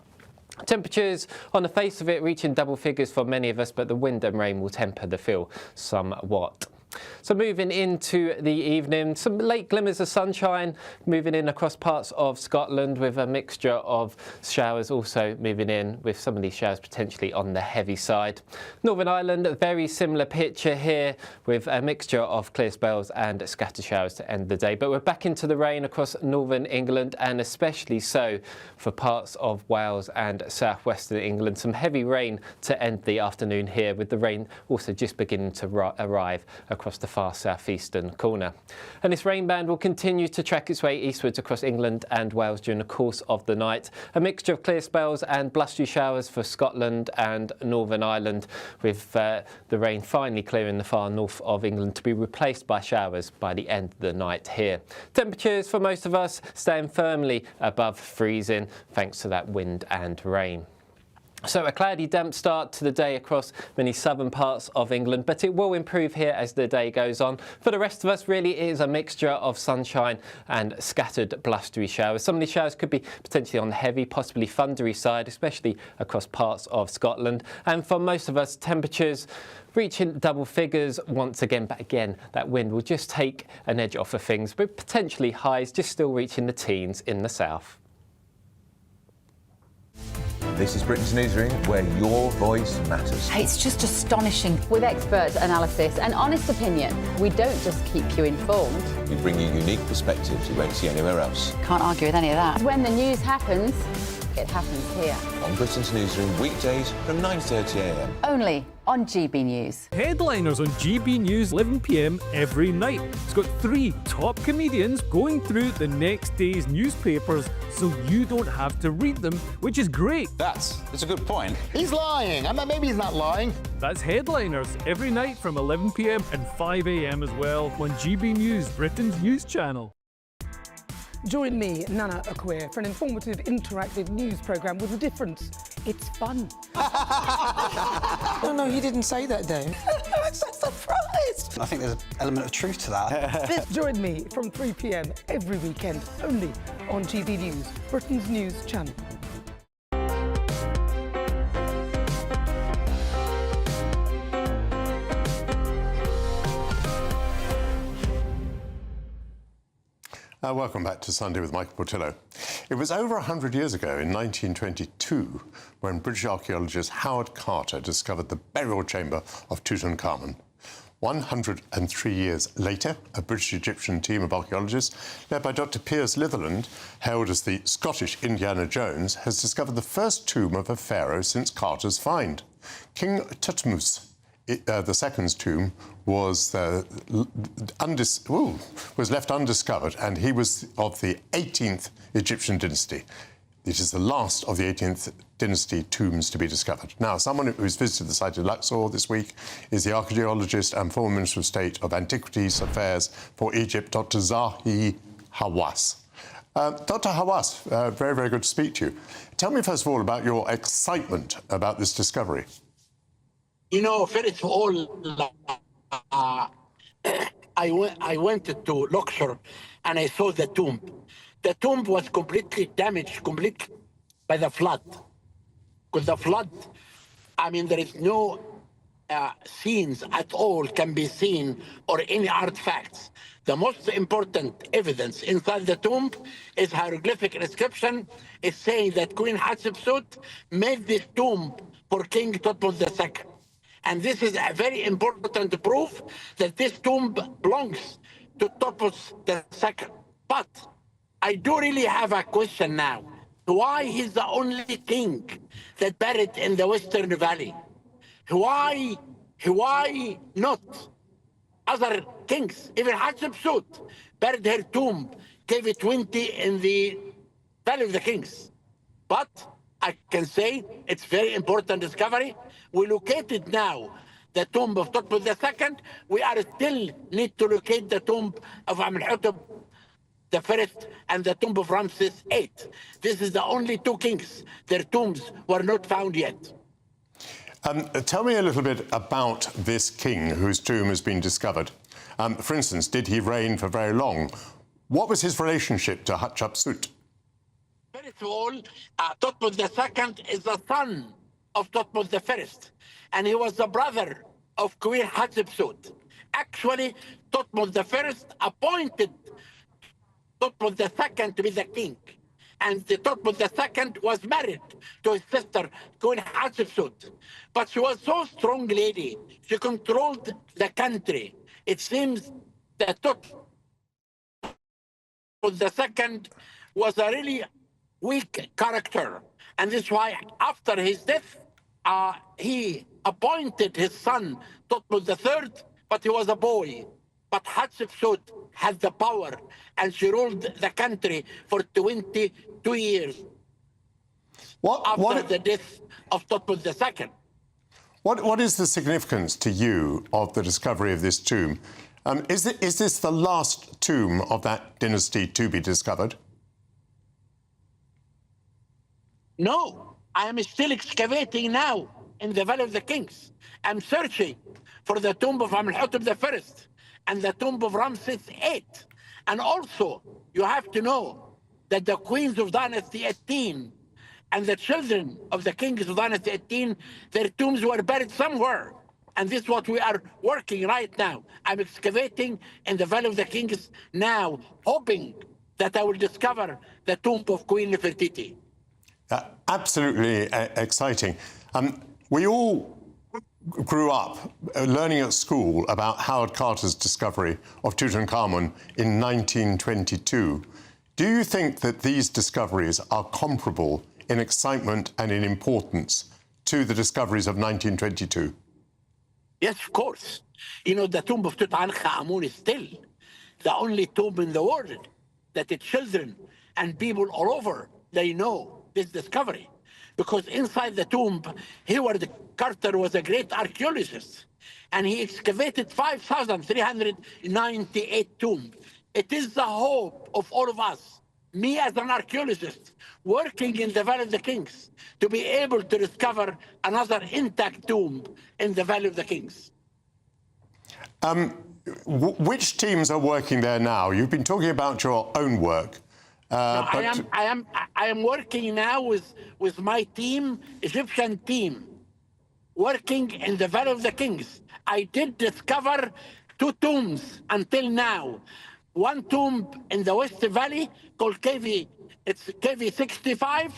Temperatures on the face of it reaching double figures for many of us, but the wind and rain will temper the feel somewhat. So moving into the evening, some late glimmers of sunshine moving in across parts of Scotland with a mixture of showers also moving in, with some of these showers potentially on the heavy side. Northern Ireland, a very similar picture here with a mixture of clear spells and scattered showers to end the day. But we're back into the rain across northern England, and especially so for parts of Wales and southwestern England. Some heavy rain to end the afternoon here, with the rain also just beginning to arrive across the far southeastern corner. And this rain band will continue to track its way eastwards across England and Wales during the course of the night. A mixture of clear spells and blustery showers for Scotland and Northern Ireland, with the rain finally clearing the far north of England to be replaced by showers by the end of the night here. Temperatures for most of us staying firmly above freezing thanks to that wind and rain. So a cloudy, damp start to the day across many southern parts of England, but it will improve here as the day goes on. For the rest of us, really it is a mixture of sunshine and scattered blustery showers. Some of these showers could be potentially on the heavy, possibly thundery side, especially across parts of Scotland. And for most of us, temperatures reaching double figures once again, but again, that wind will just take an edge off of things, but potentially highs just still reaching the teens in the south. This is Britain's Newsroom, where your voice matters. It's just astonishing. With expert analysis and honest opinion, we don't just keep you informed. We bring you unique perspectives you won't see anywhere else. Can't argue with any of that. When the news happens, It happens here. On Britain's newsroom, weekdays from 9:30 a.m. Only on GB News. Headliners on GB News 11 p.m. every night. It's got 3 top comedians going through the next day's newspapers so you don't have to read them, which is great. That's a good point. He's lying. Maybe he's not lying. That's Headliners every night from 11 p.m. and 5 a.m. as well on GB News, Britain's news channel. Join me, Nana Akwe, for an informative, interactive news programme with a difference. It's fun. No, he didn't say that, Dave. I'm so surprised. I think there's an element of truth to that. Join me from 3 p.m. every weekend, only on GB News, Britain's news channel. Welcome back to Sunday with Michael Portillo. It was over 100 years ago, in 1922, when British archaeologist Howard Carter discovered the burial chamber of Tutankhamun. 103 years later, a British-Egyptian team of archaeologists, led by Dr. Piers Litherland, hailed as the Scottish Indiana Jones, has discovered the first tomb of a pharaoh since Carter's find. King Thutmose the second's tomb was left undiscovered, and he was of the 18th Egyptian dynasty. It is the last of the 18th dynasty tombs to be discovered. Now, someone who's visited the site of Luxor this week is the archaeologist and former Minister of State of Antiquities Affairs for Egypt, Dr. Zahi Hawass. Dr. Hawass, very, very good to speak to you. Tell me, first of all, about your excitement about this discovery. You know, first of all, I went to Luxor and I saw the tomb. The tomb was completely damaged, completely by the flood. Because the flood, I mean, there is no scenes at all can be seen or any artifacts. The most important evidence inside the tomb is hieroglyphic inscription. It's saying that Queen Hatshepsut made this tomb for King Thutmose II. And this is a very important proof that this tomb belongs to Thutmose II. But I do really have a question now. Why he's the only king that buried in the Western Valley? Why not other kings? Even Hatshepsut buried her tomb, gave it 20 in the Valley of the Kings. But I can say it's very important discovery. We located now the tomb of Thutmose II. We are still need to locate the tomb of Amenhotep the first and the tomb of Ramses VIII. This is the only 2 kings. Their tombs were not found yet. Tell me a little bit about this king whose tomb has been discovered. For instance, did he reign for very long? What was his relationship to Hatshepsut? First of all, Thutmose II is the son of Thutmose I, and he was the brother of Queen Hatshepsut. Actually, Thutmose I appointed Thutmose II to be the king, and the Thutmose II was married to his sister, Queen Hatshepsut. But she was so strong lady, she controlled the country. It seems that Thutmose II was a really weak character, and this is why after his death, he appointed his son, Thutmose III, but he was a boy. But Hatshepsut had the power, and she ruled the country for 22 years after the death of Thutmose II. What is the significance to you of the discovery of this tomb? Is this the last tomb of that dynasty to be discovered? No, I am still excavating now in the Valley of the Kings. I'm searching for the tomb of Amenhotep I and the tomb of Ramses VIII. And also, you have to know that the queens of Dynasty 18 and the children of the kings of Dynasty 18, their tombs were buried somewhere. And this is what we are working right now. I'm excavating in the Valley of the Kings now, hoping that I will discover the tomb of Queen Nefertiti. Absolutely exciting. We all grew up learning at school about Howard Carter's discovery of Tutankhamun in 1922. Do you think that these discoveries are comparable in excitement and in importance to the discoveries of 1922? Yes, of course. You know, the tomb of Tutankhamun is still the only tomb in the world that the children and people all over, they know this discovery. Because inside the tomb, Howard Carter was a great archaeologist, and he excavated 5,398 tombs. It is the hope of all of us, me as an archaeologist, working in the Valley of the Kings, to be able to discover another intact tomb in the Valley of the Kings. Which teams are working there now? You've been talking about your own work. I am working now with my team, Egyptian team, working in the Valley of the Kings. I did discover 2 tombs until now. One tomb in the West Valley called it's KV65.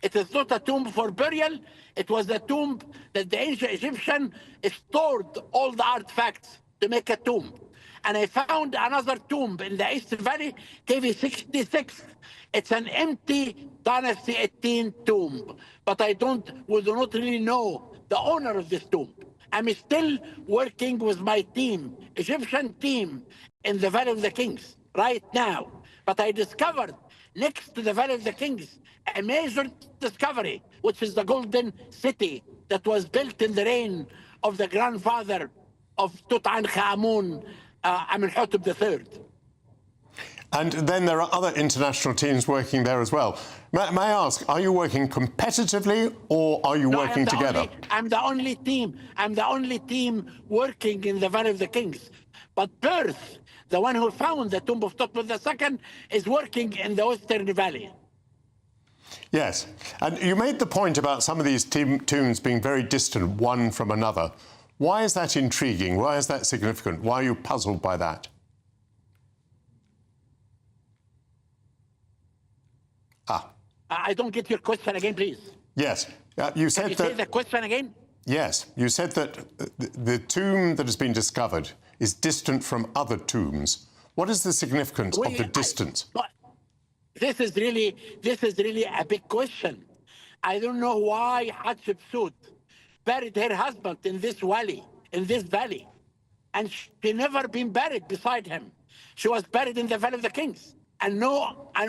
It is not a tomb for burial. It was a tomb that the ancient Egyptian stored all the artifacts to make a tomb. And I found another tomb in the East Valley, KV66. It's an empty Dynasty 18 tomb, but we do not really know the owner of this tomb. I'm still working with my team, Egyptian team, in the Valley of the Kings right now. But I discovered next to the Valley of the Kings a major discovery, which is the Golden City that was built in the reign of the grandfather of Tutankhamun, Amenhotep III. And then there are other international teams working there as well. May I ask, are you working competitively or are you working together? I'm the only team. I'm the only team working in the Valley of the Kings. But Perth, the one who found the tomb of Thutmose II, is working in the Western Valley. Yes, and you made the point about some of these tombs being very distant one from another. Why is that intriguing? Why is that significant? Why are you puzzled by that? I don't get your question again, please. Yes, you said Can you say the question again? Yes, you said that the tomb that has been discovered is distant from other tombs. What is the significance of the distance? This is really a big question. I don't know why Hatshepsut buried her husband in this valley, and she never been buried beside him. She was buried in the Valley of the Kings, and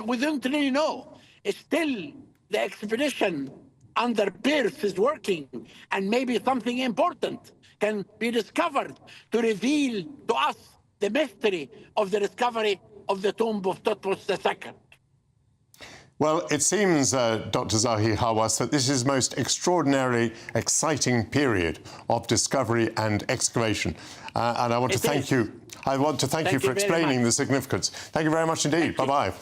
we don't really know. Still, the expedition under Pierce is working, and maybe something important can be discovered to reveal to us the mystery of the discovery of the tomb of Thutmose II. Well, it seems, Dr. Zahi Hawass, that this is the most extraordinarily exciting period of discovery and excavation. And I want to thank you. I want to thank you for explaining the significance. Thank you very much indeed. Bye-bye.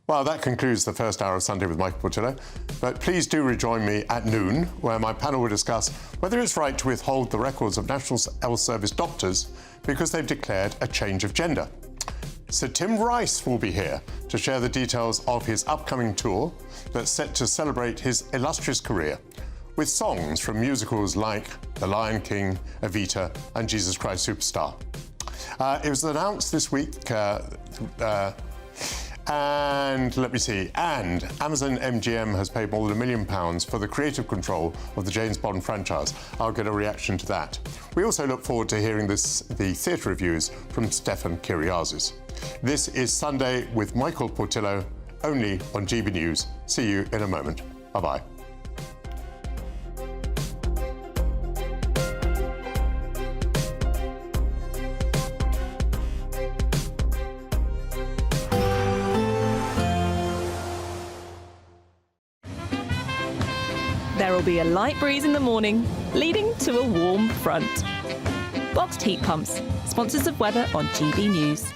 Well, that concludes the first hour of Sunday with Michael Portillo. But please do rejoin me at noon, where my panel will discuss whether it's right to withhold the records of National Health Service doctors because they've declared a change of gender. Sir Tim Rice will be here to share the details of his upcoming tour that's set to celebrate his illustrious career with songs from musicals like The Lion King, Evita and Jesus Christ Superstar. It was announced this week and Amazon MGM has paid more than £1 million for the creative control of the James Bond franchise. I'll get a reaction to that. We also look forward to hearing the theatre reviews from Stefan Kyriazis. This is Sunday with Michael Portillo, only on GB News. See you in a moment. Bye-bye. There will be a light breeze in the morning, leading to a warm front. Boxed heat pumps, sponsors of weather on GB News.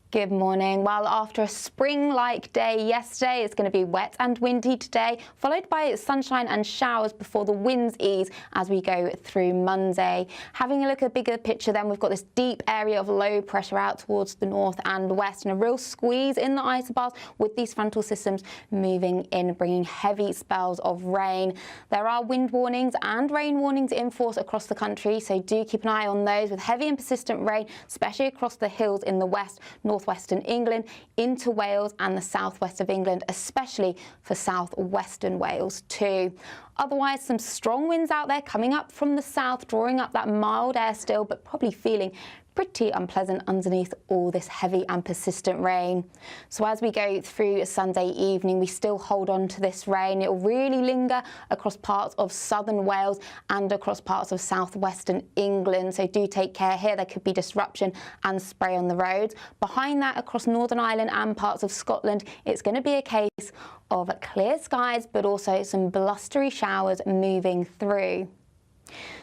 Good morning. Well, after a spring-like day yesterday, it's going to be wet and windy today, followed by sunshine and showers before the winds ease as we go through Monday. Having a look at the bigger picture then, we've got this deep area of low pressure out towards the north and west and a real squeeze in the isobars with these frontal systems moving in, bringing heavy spells of rain. There are wind warnings and rain warnings in force across the country, so do keep an eye on those with heavy and persistent rain, especially across the hills in the west, north northwestern England into Wales and the southwest of England, especially for southwestern Wales too. Otherwise, some strong winds out there coming up from the south, drawing up that mild air still, but probably feeling pretty unpleasant underneath all this heavy and persistent rain. So as we go through Sunday evening, we still hold on to this rain. It will really linger across parts of southern Wales and across parts of southwestern England. So do take care here. There could be disruption and spray on the roads. Behind that, across Northern Ireland and parts of Scotland, it's going to be a case of clear skies, but also some blustery showers moving through.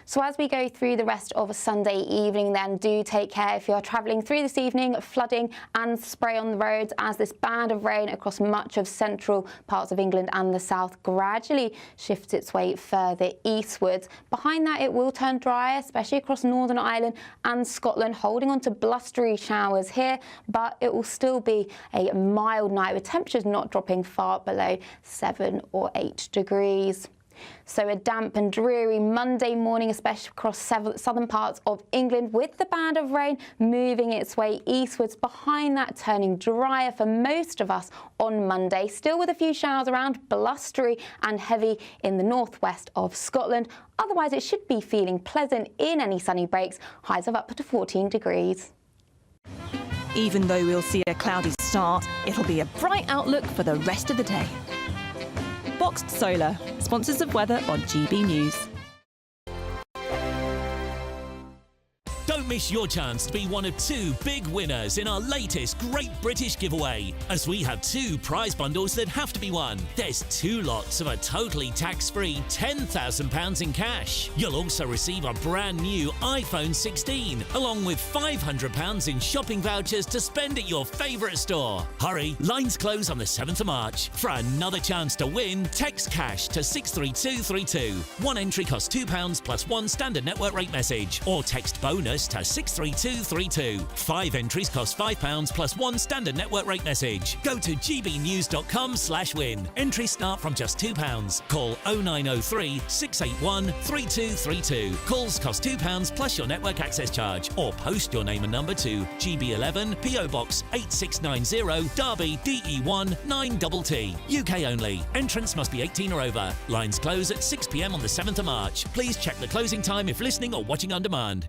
So as we go through the rest of a Sunday evening, then do take care if you're travelling through this evening, flooding and spray on the roads as this band of rain across much of central parts of England and the south gradually shifts its way further eastwards. Behind that, it will turn dry, especially across Northern Ireland and Scotland, holding on to blustery showers here, but it will still be a mild night with temperatures not dropping far below 7 or 8 degrees. So a damp and dreary Monday morning, especially across southern parts of England, with the band of rain moving its way eastwards. Behind that, turning drier for most of us on Monday, still with a few showers around, blustery and heavy in the northwest of Scotland. Otherwise, it should be feeling pleasant in any sunny breaks, highs of up to 14 degrees. Even though we'll see a cloudy start, it'll be a bright outlook for the rest of the day. Boxed Solar, sponsors of weather on GB News. Don't miss your chance to be one of 2 big winners in our latest Great British giveaway, as we have 2 prize bundles that have to be won. There's 2 lots of a totally tax-free £10,000 in cash. You'll also receive a brand new iPhone 16, along with £500 in shopping vouchers to spend at your favourite store. Hurry, lines close on the 7th of March. For another chance to win, text cash to 63232. One entry costs £2 plus 1 standard network rate message, or text bonus to 63232. 5 entries cost £5 plus 1 standard network rate message. Go to gbnews.com/win. Entries start from just £2. Call 0903 681 3232. Calls cost £2 plus your network access charge, or post your name and number to GB11 PO Box 8690 Derby DE1 9TT. UK only. Entrants must be 18 or over. Lines close at 6 p.m. on the 7th of March. Please check the closing time if listening or watching on demand.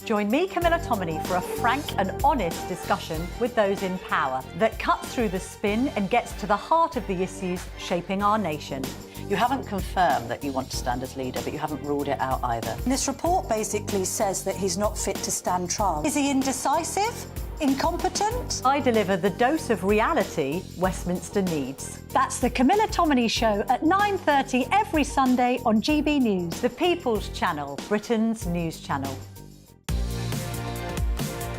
Join me, Camilla Tominey, for a frank and honest discussion with those in power that cuts through the spin and gets to the heart of the issues shaping our nation. You haven't confirmed that you want to stand as leader, but you haven't ruled it out either. This report basically says that he's not fit to stand trial. Is he indecisive? Incompetent? I deliver the dose of reality Westminster needs. That's the Camilla Tominey Show at 9:30 every Sunday on GB News, the People's Channel, Britain's news channel.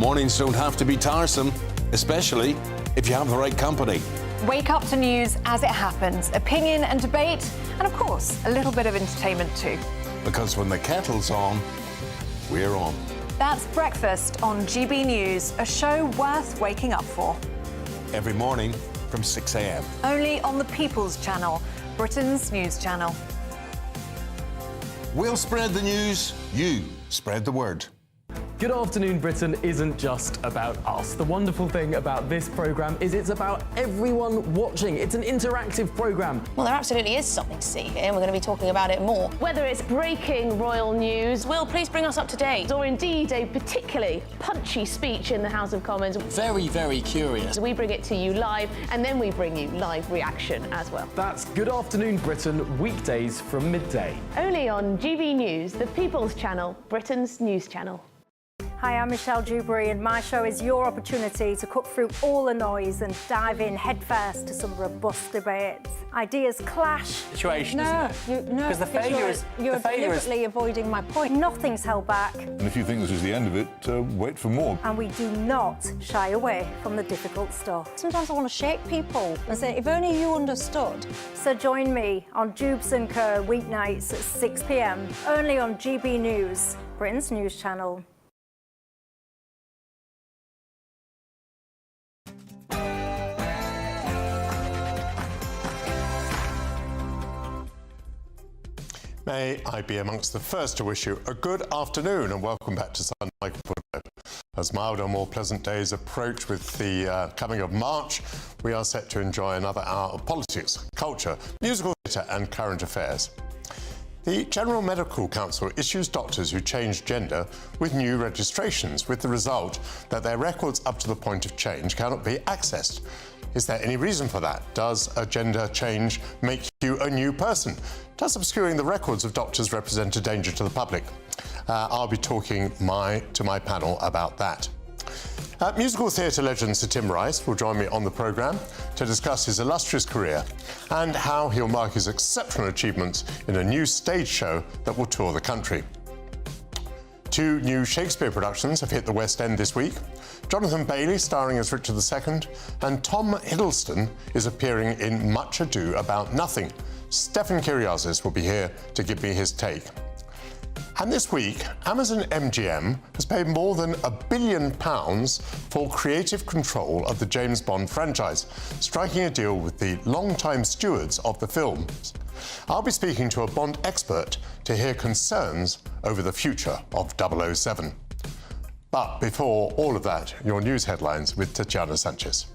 Mornings don't have to be tiresome, especially if you have the right company. Wake up to news as it happens, opinion and debate, and of course, a little bit of entertainment too. Because when the kettle's on, we're on. That's Breakfast on GB News, a show worth waking up for. Every morning from 6 a.m. Only on the People's Channel, Britain's news channel. We'll spread the news, you spread the word. Good Afternoon Britain isn't just about us. The wonderful thing about this programme is it's about everyone watching. It's an interactive programme. Well, there absolutely is something to see here, and we're going to be talking about it more. Whether it's breaking royal news, Will, please bring us up to date. Or indeed a particularly punchy speech in the House of Commons. Very, very curious. We bring it to you live, and then we bring you live reaction as well. That's Good Afternoon Britain, weekdays from midday. Only on GB News, the People's Channel, Britain's news channel. Hi, I'm Michelle Dewberry, and my show is your opportunity to cut through all the noise and dive in headfirst to some robust debates. Ideas clash. Situation, isn't it? No, because the failure is you're deliberately avoiding my point. Nothing's held back. And if you think this is the end of it, wait for more. And we do not shy away from the difficult stuff. Sometimes I want to shake people and say, if only you understood. So join me on Jubes & Co. weeknights at 6 p.m. only on GB News, Britain's news channel. May I be amongst the first to wish you a good afternoon and welcome back to Sun. Michael Portillo. As milder, more pleasant days approach with the coming of March, we are set to enjoy another hour of politics, culture, musical theatre and current affairs. The General Medical Council issues doctors who change gender with new registrations, with the result that their records up to the point of change cannot be accessed. Is there any reason for that? Does a gender change make you a new person? Does obscuring the records of doctors represent a danger to the public? I'll be talking to my panel about that. Musical theatre legend Sir Tim Rice will join me on the programme to discuss his illustrious career and how he'll mark his exceptional achievements in a new stage show that will tour the country. 2 new Shakespeare productions have hit the West End this week. Jonathan Bailey starring as Richard II, and Tom Hiddleston is appearing in Much Ado About Nothing. Stefan Kyriazis will be here to give me his take. And this week, Amazon MGM has paid more than £1 billion for creative control of the James Bond franchise, striking a deal with the long-time stewards of the films. I'll be speaking to a Bond expert to hear concerns over the future of 007. But before all of that, your news headlines with Tatiana Sanchez.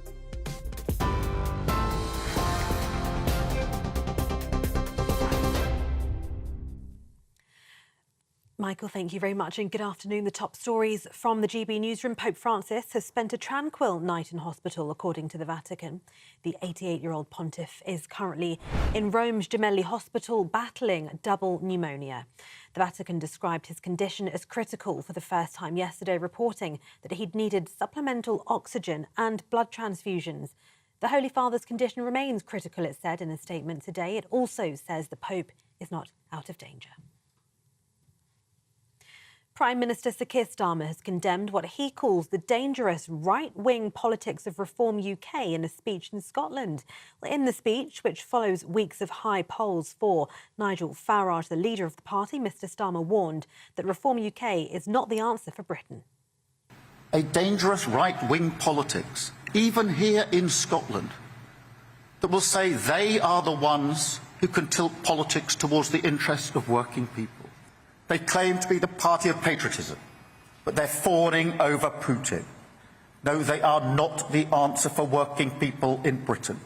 Michael, thank you very much and good afternoon. The top stories from the GB newsroom. Pope Francis has spent a tranquil night in hospital, according to the Vatican. The 88-year-old pontiff is currently in Rome's Gemelli Hospital battling double pneumonia. The Vatican described his condition as critical for the first time yesterday, reporting that he'd needed supplemental oxygen and blood transfusions. The Holy Father's condition remains critical, it said in a statement today. It also says the Pope is not out of danger. Prime Minister Sir Keir Starmer has condemned what he calls the dangerous right-wing politics of Reform UK in a speech in Scotland. In the speech, which follows weeks of high polls for Nigel Farage, the leader of the party, Mr Starmer warned that Reform UK is not the answer for Britain. A dangerous right-wing politics, even here in Scotland, that will say they are the ones who can tilt politics towards the interests of working people. They claim to be the party of patriotism, but they're fawning over Putin. No, they are not the answer for working people in Britain.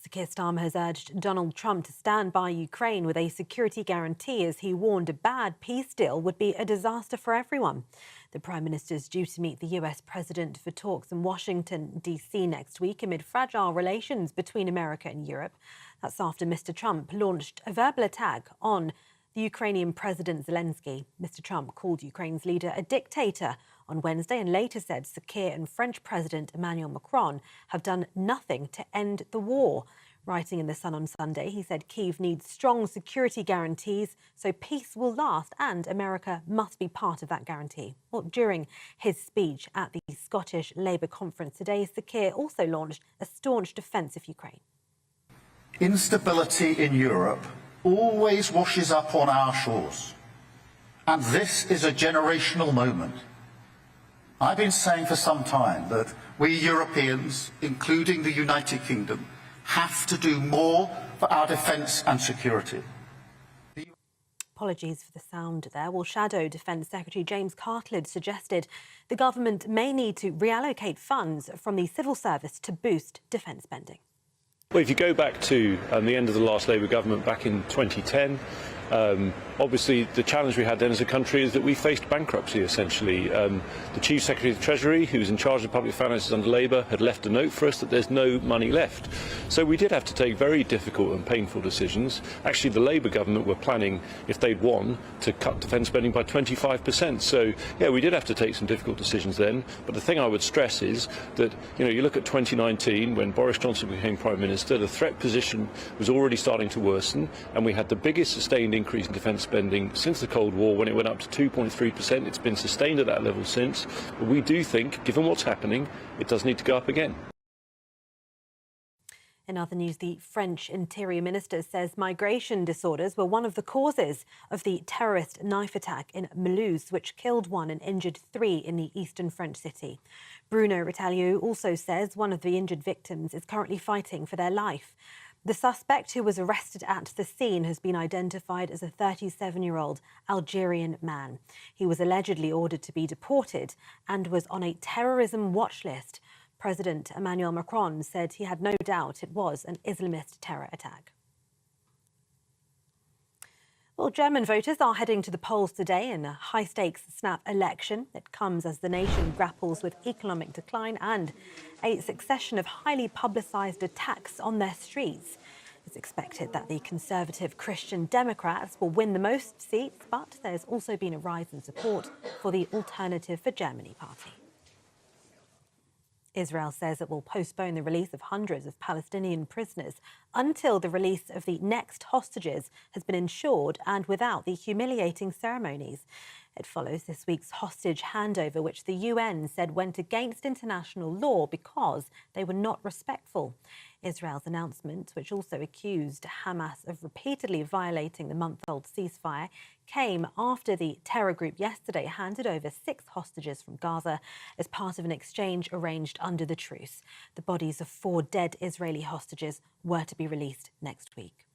Sir Keir Starmer has urged Donald Trump to stand by Ukraine with a security guarantee, as he warned a bad peace deal would be a disaster for everyone. The Prime Minister is due to meet the US President for talks in Washington, D.C. next week amid fragile relations between America and Europe. That's after Mr Trump launched a verbal attack on the Ukrainian President Zelensky. Mr Trump called Ukraine's leader a dictator on Wednesday and later said Sir Keir and French President Emmanuel Macron have done nothing to end the war. Writing in The Sun on Sunday, he said Kyiv needs strong security guarantees so peace will last, and America must be part of that guarantee. Well, during his speech at the Scottish Labour conference today, Sir Keir also launched a staunch defence of Ukraine. Instability in Europe always washes up on our shores. And this is a generational moment. I've been saying for some time that we Europeans, including the United Kingdom, have to do more for our defence and security. Apologies for the sound there. Well, Shadow Defence Secretary James Cartledge suggested the government may need to reallocate funds from the civil service to boost defence spending. Well, if you go back to the end of the last Labour government back in 2010, obviously the challenge we had then as a country is that we faced bankruptcy, essentially. The Chief Secretary of the Treasury, who was in charge of public finances under Labour, had left a note for us that there's no money left. So we did have to take very difficult and painful decisions. Actually, the Labour government were planning, if they'd won, to cut defence spending by 25%. So, yeah, we did have to take some difficult decisions then. But the thing I would stress is that, you look at 2019, when Boris Johnson became Prime Minister, the threat position was already starting to worsen, and we had the biggest sustained increase in defence spending since the Cold War, when it went up to 2.3%. It's been sustained at that level since. But we do think, given what's happening, it does need to go up again. In other news, the French Interior Minister says migration disorders were one of the causes of the terrorist knife attack in Mulhouse, which killed 1 and injured 3 in the eastern French city. Bruno Retailleau also says one of the injured victims is currently fighting for their life. The suspect who was arrested at the scene has been identified as a 37-year-old Algerian man. He was allegedly ordered to be deported and was on a terrorism watch list. President Emmanuel Macron said he had no doubt it was an Islamist terror attack. Well, German voters are heading to the polls today in a high-stakes snap election. It comes as the nation grapples with economic decline and a succession of highly publicised attacks on their streets. It's expected that the conservative Christian Democrats will win the most seats, but there's also been a rise in support for the Alternative for Germany party. Israel says it will postpone the release of hundreds of Palestinian prisoners until the release of the next hostages has been ensured and without the humiliating ceremonies. It follows this week's hostage handover, which the UN said went against international law because they were not respectful. Israel's announcement, which also accused Hamas of repeatedly violating the month-old ceasefire, came after the terror group yesterday handed over 6 hostages from Gaza as part of an exchange arranged under the truce. The bodies of 4 dead Israeli hostages were to be released next week.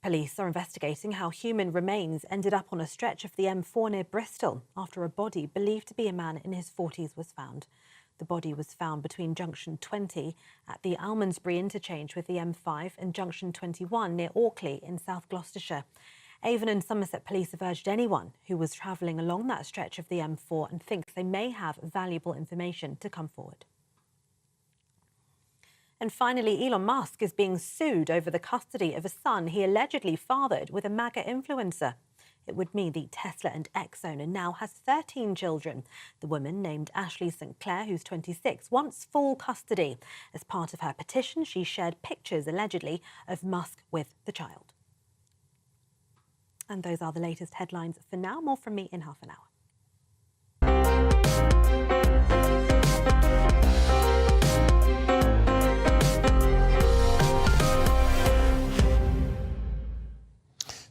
Police are investigating how human remains ended up on a stretch of the M4 near Bristol after a body believed to be a man in his 40s was found. The body was found between junction 20 at the Almondsbury interchange with the M5 and junction 21 near Orkley in South Gloucestershire. Avon and Somerset police have urged anyone who was travelling along that stretch of the M4 and thinks they may have valuable information to come forward. And finally, Elon Musk is being sued over the custody of a son he allegedly fathered with a MAGA influencer. It would mean the Tesla and X owner now has 13 children. The woman, named Ashley St. Clair, who's 26, wants full custody. As part of her petition, she shared pictures, allegedly, of Musk with the child. And those are the latest headlines for now. More from me in half an hour.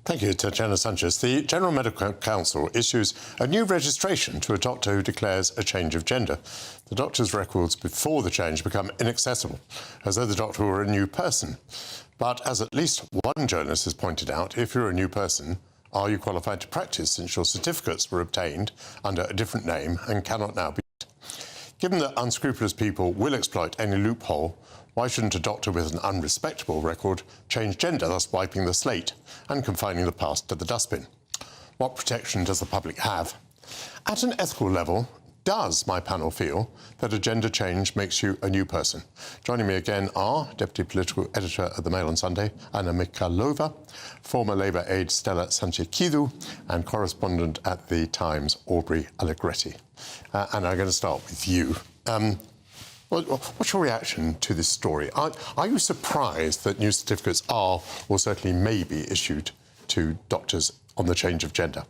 Thank you, Tatiana Sanchez. The General Medical Council issues a new registration to a doctor who declares a change of gender. The doctor's records before the change become inaccessible, as though the doctor were a new person. But as at least one journalist has pointed out, if you're a new person, are you qualified to practice since your certificates were obtained under a different name and cannot now be used? Given that unscrupulous people will exploit any loophole, why shouldn't a doctor with an unrespectable record change gender, thus wiping the slate and confining the past to the dustbin? What protection does the public have? At an ethical level, does my panel feel that a gender change makes you a new person? Joining me again are Deputy Political Editor at the Mail on Sunday, Anna Mikhailova, former Labour aide Stella Sanchekidou, and correspondent at The Times, Aubrey Allegretti. And I'm going to start with you. What's your reaction to this story? Are you surprised that new certificates are, or certainly may be, issued to doctors on the change of gender?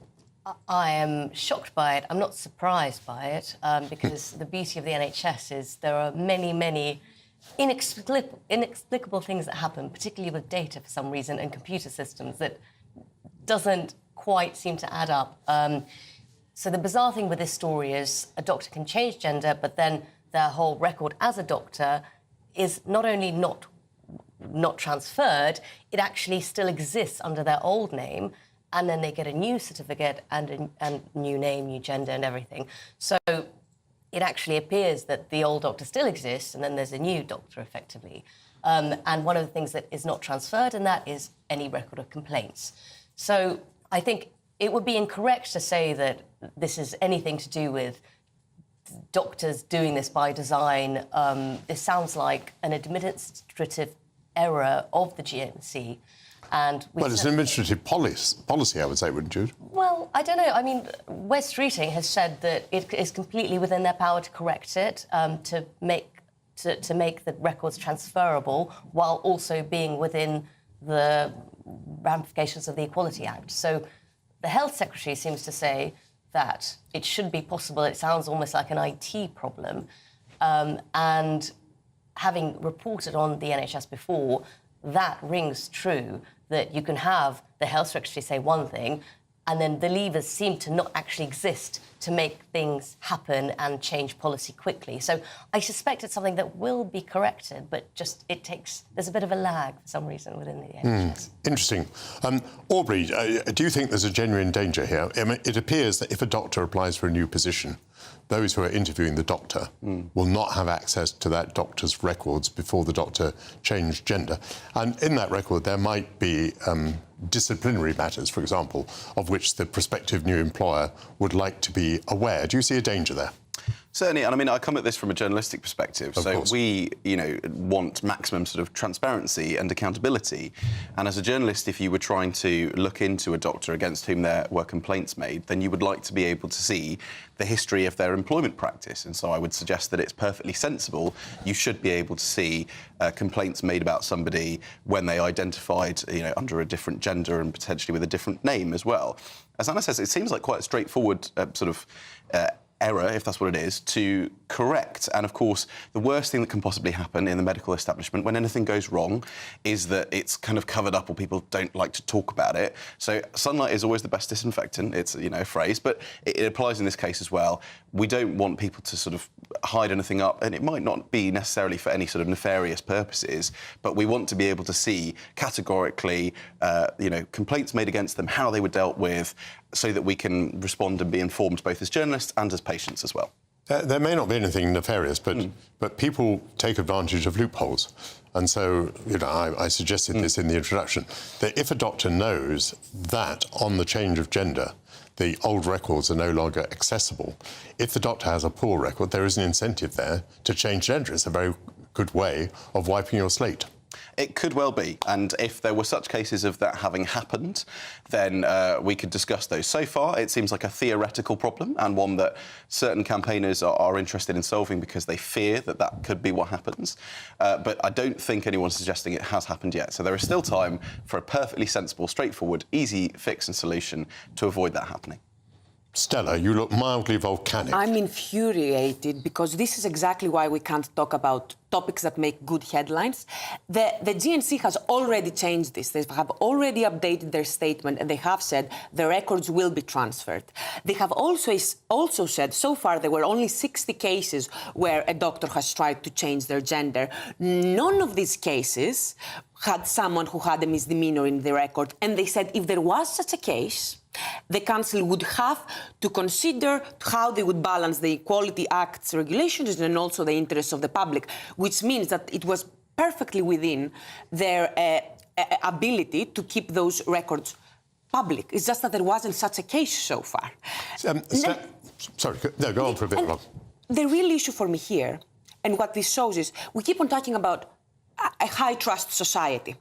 I am shocked by it. I'm not surprised by it, because the beauty of the NHS is there are many, many inexplicable things that happen, particularly with data for some reason and computer systems, that doesn't quite seem to add up. So the bizarre thing with this story is a doctor can change gender, but then their whole record as a doctor is not only not transferred, it actually still exists under their old name, and then they get a new certificate and a new name, new gender and everything. So it actually appears that the old doctor still exists, and then there's a new doctor, effectively. And one of the things that is not transferred, and that is any record of complaints. So I think it would be incorrect to say that this is anything to do with doctors doing this by design. This sounds like an administrative error of the GNC. And well, it's an administrative policy, I would say, wouldn't you? Well, I don't know. I mean, West Streeting has said that it is completely within their power to correct it, to make the records transferable, while also being within the ramifications of the Equality Act. So the Health Secretary seems to say that it should be possible. It sounds almost like an IT problem. And having reported on the NHS before, that rings true, that you can have the Health Secretary say one thing, and then the levers seem to not actually exist to make things happen and change policy quickly. So I suspect it's something that will be corrected, but just there's a bit of a lag for some reason within the NHS. Interesting. Aubrey, do you think there's a genuine danger here? I mean, it appears that if a doctor applies for a new position, those who are interviewing the doctor will not have access to that doctor's records before the doctor changed gender. And in that record, there might be disciplinary matters, for example, of which the prospective new employer would like to be aware. Do you see a danger there? Certainly, and I mean, I come at this from a journalistic perspective. So we, want maximum sort of transparency and accountability. And as a journalist, if you were trying to look into a doctor against whom there were complaints made, then you would like to be able to see the history of their employment practice. And so I would suggest that it's perfectly sensible. You should be able to see complaints made about somebody when they identified, under a different gender and potentially with a different name as well. As Anna says, it seems like quite a straightforward error, if that's what it is, to correct. And of course, the worst thing that can possibly happen in the medical establishment when anything goes wrong is that it's kind of covered up or people don't like to talk about it. So sunlight is always the best disinfectant. It's, a phrase, but it applies in this case as well. We don't want people to sort of hide anything up, and it might not be necessarily for any sort of nefarious purposes, but we want to be able to see categorically, complaints made against them, how they were dealt with, so that we can respond and be informed both as journalists and as patients as well. There may not be anything nefarious, but people take advantage of loopholes. And so, I suggested this in the introduction, that if a doctor knows that on the change of gender, the old records are no longer accessible, if the doctor has a poor record, there is an incentive there to change gender. It's a very good way of wiping your slate. It could well be, and if there were such cases of that having happened, then we could discuss those. So far, it seems like a theoretical problem, and one that certain campaigners are interested in solving because they fear that that could be what happens. But I don't think anyone's suggesting it has happened yet. So there is still time for a perfectly sensible, straightforward, easy fix and solution to avoid that happening. Stella, you look mildly volcanic. I'm infuriated because this is exactly why we can't talk about topics that make good headlines. The GNC has already changed this. They have already updated their statement and they have said the records will be transferred. They have also said so far there were only 60 cases where a doctor has tried to change their gender. None of these cases had someone who had a misdemeanor in the record. And they said if there was such a case, the Council would have to consider how they would balance the Equality Act's regulations and also the interests of the public, which means that it was perfectly within their ability to keep those records public. It's just that there wasn't such a case so far. Sorry, no, go on for a bit, Rob. The real issue for me here, and what this shows is, we keep on talking about a high-trust society.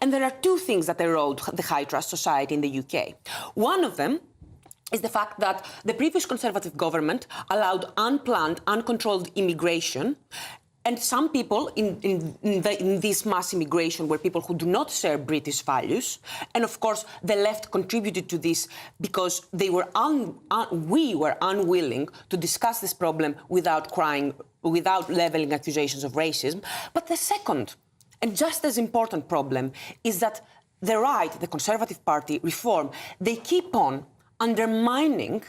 And there are two things that erode the high-trust society in the UK. One of them is the fact that the previous Conservative government allowed unplanned, uncontrolled immigration. And some people in this mass immigration were people who do not share British values. And of course, the left contributed to this because they were we were unwilling to discuss this problem without levelling accusations of racism. But the second, and just as important problem, is that the right, the Conservative Party, Reform, they keep on undermining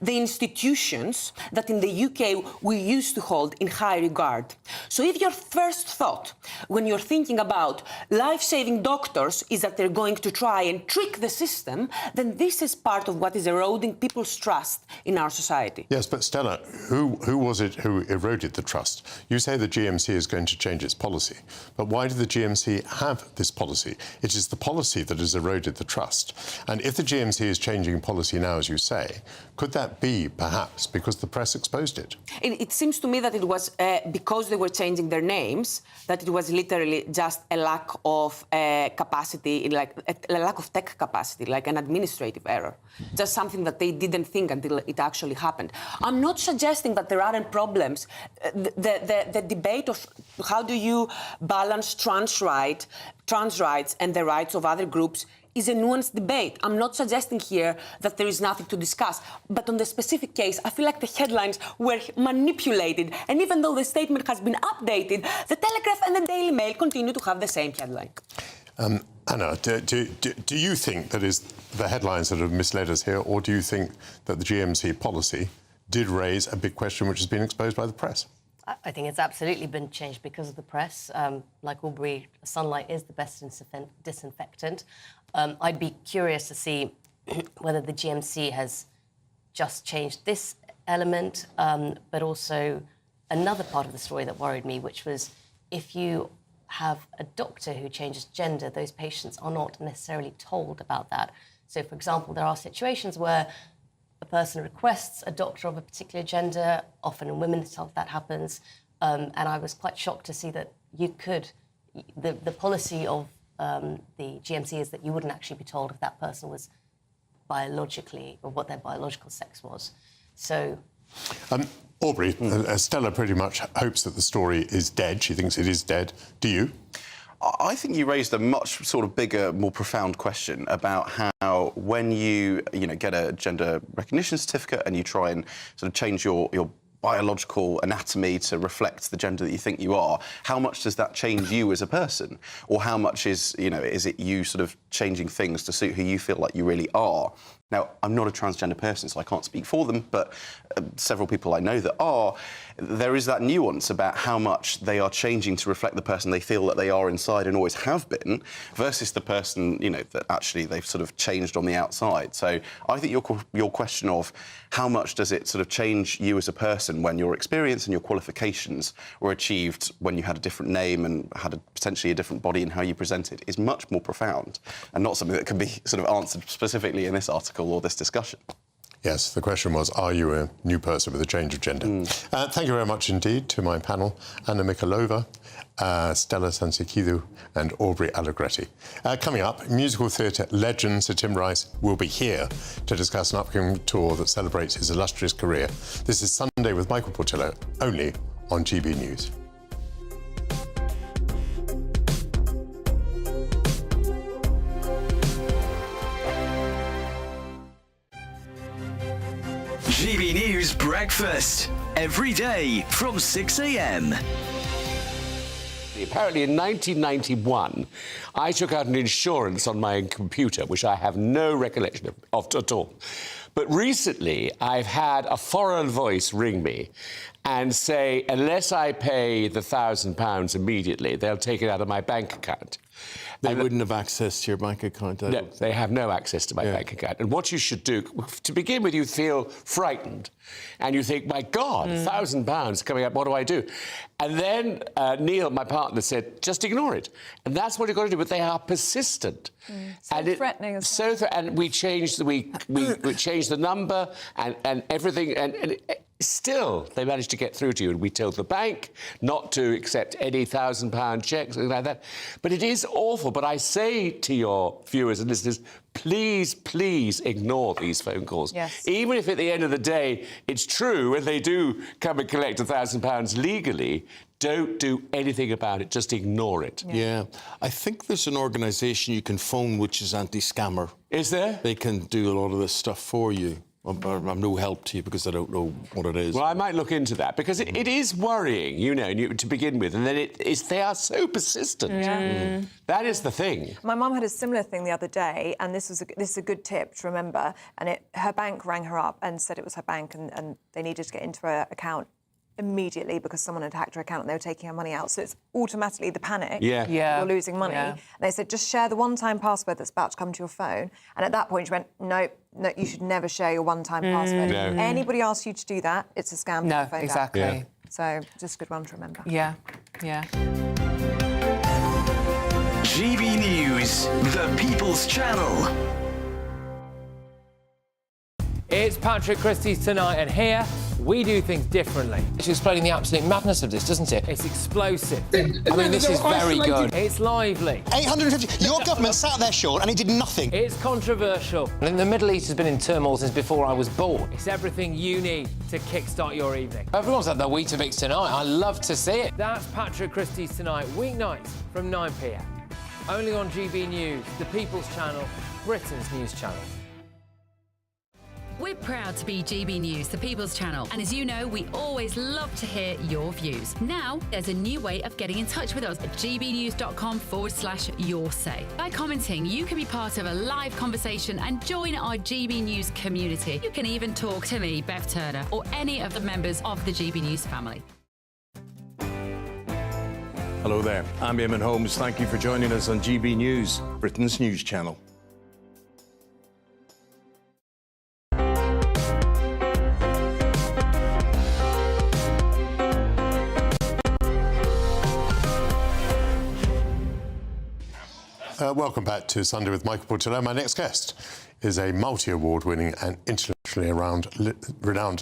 the institutions that in the UK we used to hold in high regard. So if your first thought when you're thinking about life-saving doctors is that they're going to try and trick the system, then this is part of what is eroding people's trust in our society. Yes, but Stella, who was it who eroded the trust? You say the GMC is going to change its policy, but why did the GMC have this policy? It is the policy that has eroded the trust. And if the GMC is changing policy now, as you say, could that be, perhaps, because the press exposed it? It seems to me that it was because they were changing their names, that it was literally just a lack of capacity, like a lack of tech capacity, like an administrative error. Just something that they didn't think until it actually happened. I'm not suggesting that there aren't problems. The debate of how do you balance trans rights and the rights of other groups is a nuanced debate. I'm not suggesting here that there is nothing to discuss, but on the specific case, I feel like the headlines were manipulated, and even though the statement has been updated, the Telegraph and the Daily Mail continue to have the same headline. Anna, do you think that is the headlines that have misled us here, or do you think that the GMC policy did raise a big question which has been exposed by the press? I think it's absolutely been changed because of the press. Like Aubrey, sunlight is the best disinfectant. I'd be curious to see whether the GMC has just changed this element, but also another part of the story that worried me, which was if you have a doctor who changes gender, those patients are not necessarily told about that. So, for example, there are situations where a person requests a doctor of a particular gender, often in women's health that happens, and I was quite shocked to see that you could, the policy of the GMC is that you wouldn't actually be told if that person was biologically, or what their biological sex was. So... Aubrey, Stella pretty much hopes that the story is dead. She thinks it is dead. Do you? I think you raised a much sort of bigger, more profound question about how when you get a gender recognition certificate and you try and sort of change your biological anatomy to reflect the gender that you think you are, how much does that change you as a person? Or how much is it you sort of changing things to suit who you feel like you really are? Now, I'm not a transgender person, so I can't speak for them, but several people I know that are, there is that nuance about how much they are changing to reflect the person they feel that they are inside and always have been, versus the person, that actually they've sort of changed on the outside. So I think your question of how much does it sort of change you as a person when your experience and your qualifications were achieved when you had a different name and had potentially a different body and how you presented is much more profound and not something that can be sort of answered specifically in this article or this discussion. Yes, the question was, are you a new person with a change of gender? Thank you very much indeed to my panel, Anna Mikhailova, Stella Sansikidou and Aubrey Allegretti. Coming up, musical theatre legend Sir Tim Rice will be here to discuss an upcoming tour that celebrates his illustrious career. This is Sunday with Michael Portillo, only on GB News. GB News Breakfast, every day from 6 a.m. Apparently in 1991, I took out an insurance on my computer, which I have no recollection of at all. But recently, I've had a foreign voice ring me and say, unless I pay the £1,000 immediately, they'll take it out of my bank account. They wouldn't have access to your bank account. No, they have no access to my bank account. And what you should do, to begin with, you feel frightened. And you think, my God, £1,000 coming up, what do I do? And then Neil, my partner, said, just ignore it. And that's what you've got to do, but they are persistent. So threatening as well. And we changed we changed the number and everything, and still, they managed to get through to you, and we told the bank not to accept any £1,000 checks, something like that. But it is awful. But I say to your viewers and listeners, please, please ignore these phone calls. Yes. Even if at the end of the day it's true and they do come and collect £1,000 legally, don't do anything about it. Just ignore it. Yeah. I think there's an organisation you can phone which is anti-scammer. Is there? They can do a lot of this stuff for you. I'm no help to you because I don't know what it is. Well, I might look into that because it is worrying, to begin with, and then they are so persistent. Yeah. That is the thing. My mum had a similar thing the other day, and this is a good tip to remember. And her bank rang her up and said it was her bank, and they needed to get into her account immediately because someone had hacked her account and they were taking her money out. So it's automatically the panic. Yeah. You're losing money. Yeah. And they said, just share the one-time password that's about to come to your phone. And at that point, she went, no, you should never share your one-time password. No. Anybody asks you to do that, it's a scam. No, phone exactly. down. So just a good one to remember. Yeah, yeah. GB News, the People's Channel. It's Patrick Christie's Tonight, and here we do things differently. It's explaining the absolute madness of this, doesn't it? It's explosive. I mean, this is very good. It's lively. 850. Your government sat there, Sean, and it did nothing. It's controversial. And the Middle East has been in turmoil since before I was born. It's everything you need to kickstart your evening. Everyone's had their Weetabix tonight. I love to see it. That's Patrick Christie's Tonight, weeknights from 9 p.m. Only on GB News, the People's Channel, Britain's news channel. We're proud to be GB News, the People's Channel, and as you know, we always love to hear your views. Now, there's a new way of getting in touch with us at gbnews.com/your-say. By commenting, you can be part of a live conversation and join our GB News community. You can even talk to me, Bev Turner, or any of the members of the GB News family. Hello there, I'm Eamon Holmes. Thank you for joining us on GB News, Britain's news channel. Welcome back to Sunday with Michael Portillo. My next guest is a multi-award winning and internationally renowned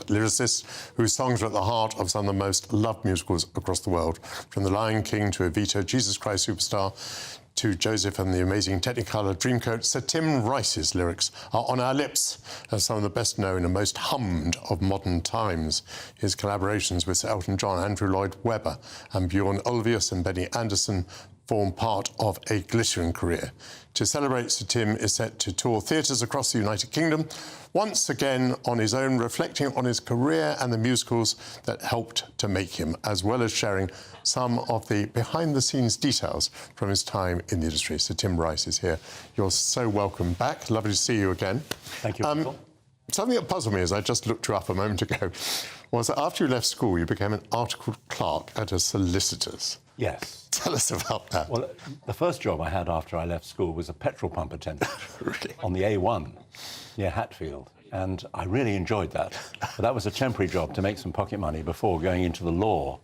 lyricist whose songs are at the heart of some of the most loved musicals across the world. From The Lion King to Evita, Jesus Christ Superstar, to Joseph and the Amazing Technicolor Dreamcoat, Sir Tim Rice's lyrics are on our lips as some of the best known and most hummed of modern times. His collaborations with Sir Elton John, Andrew Lloyd Webber and Bjorn Ulvaeus and Benny Andersson form part of a glittering career. To celebrate, Sir Tim is set to tour theatres across the United Kingdom, once again on his own, reflecting on his career and the musicals that helped to make him, as well as sharing some of the behind-the-scenes details from his time in the industry. Sir Tim Rice is here. You're so welcome back. Lovely to see you again. Thank you, Michael. Something that puzzled me, as I just looked you up a moment ago, was that after you left school, you became an articled clerk at a solicitor's. Yes. Tell us about that. Well, the first job I had after I left school was a petrol pump attendant really? On the A1 near Hatfield. And I really enjoyed that. But that was a temporary job to make some pocket money before going into the law.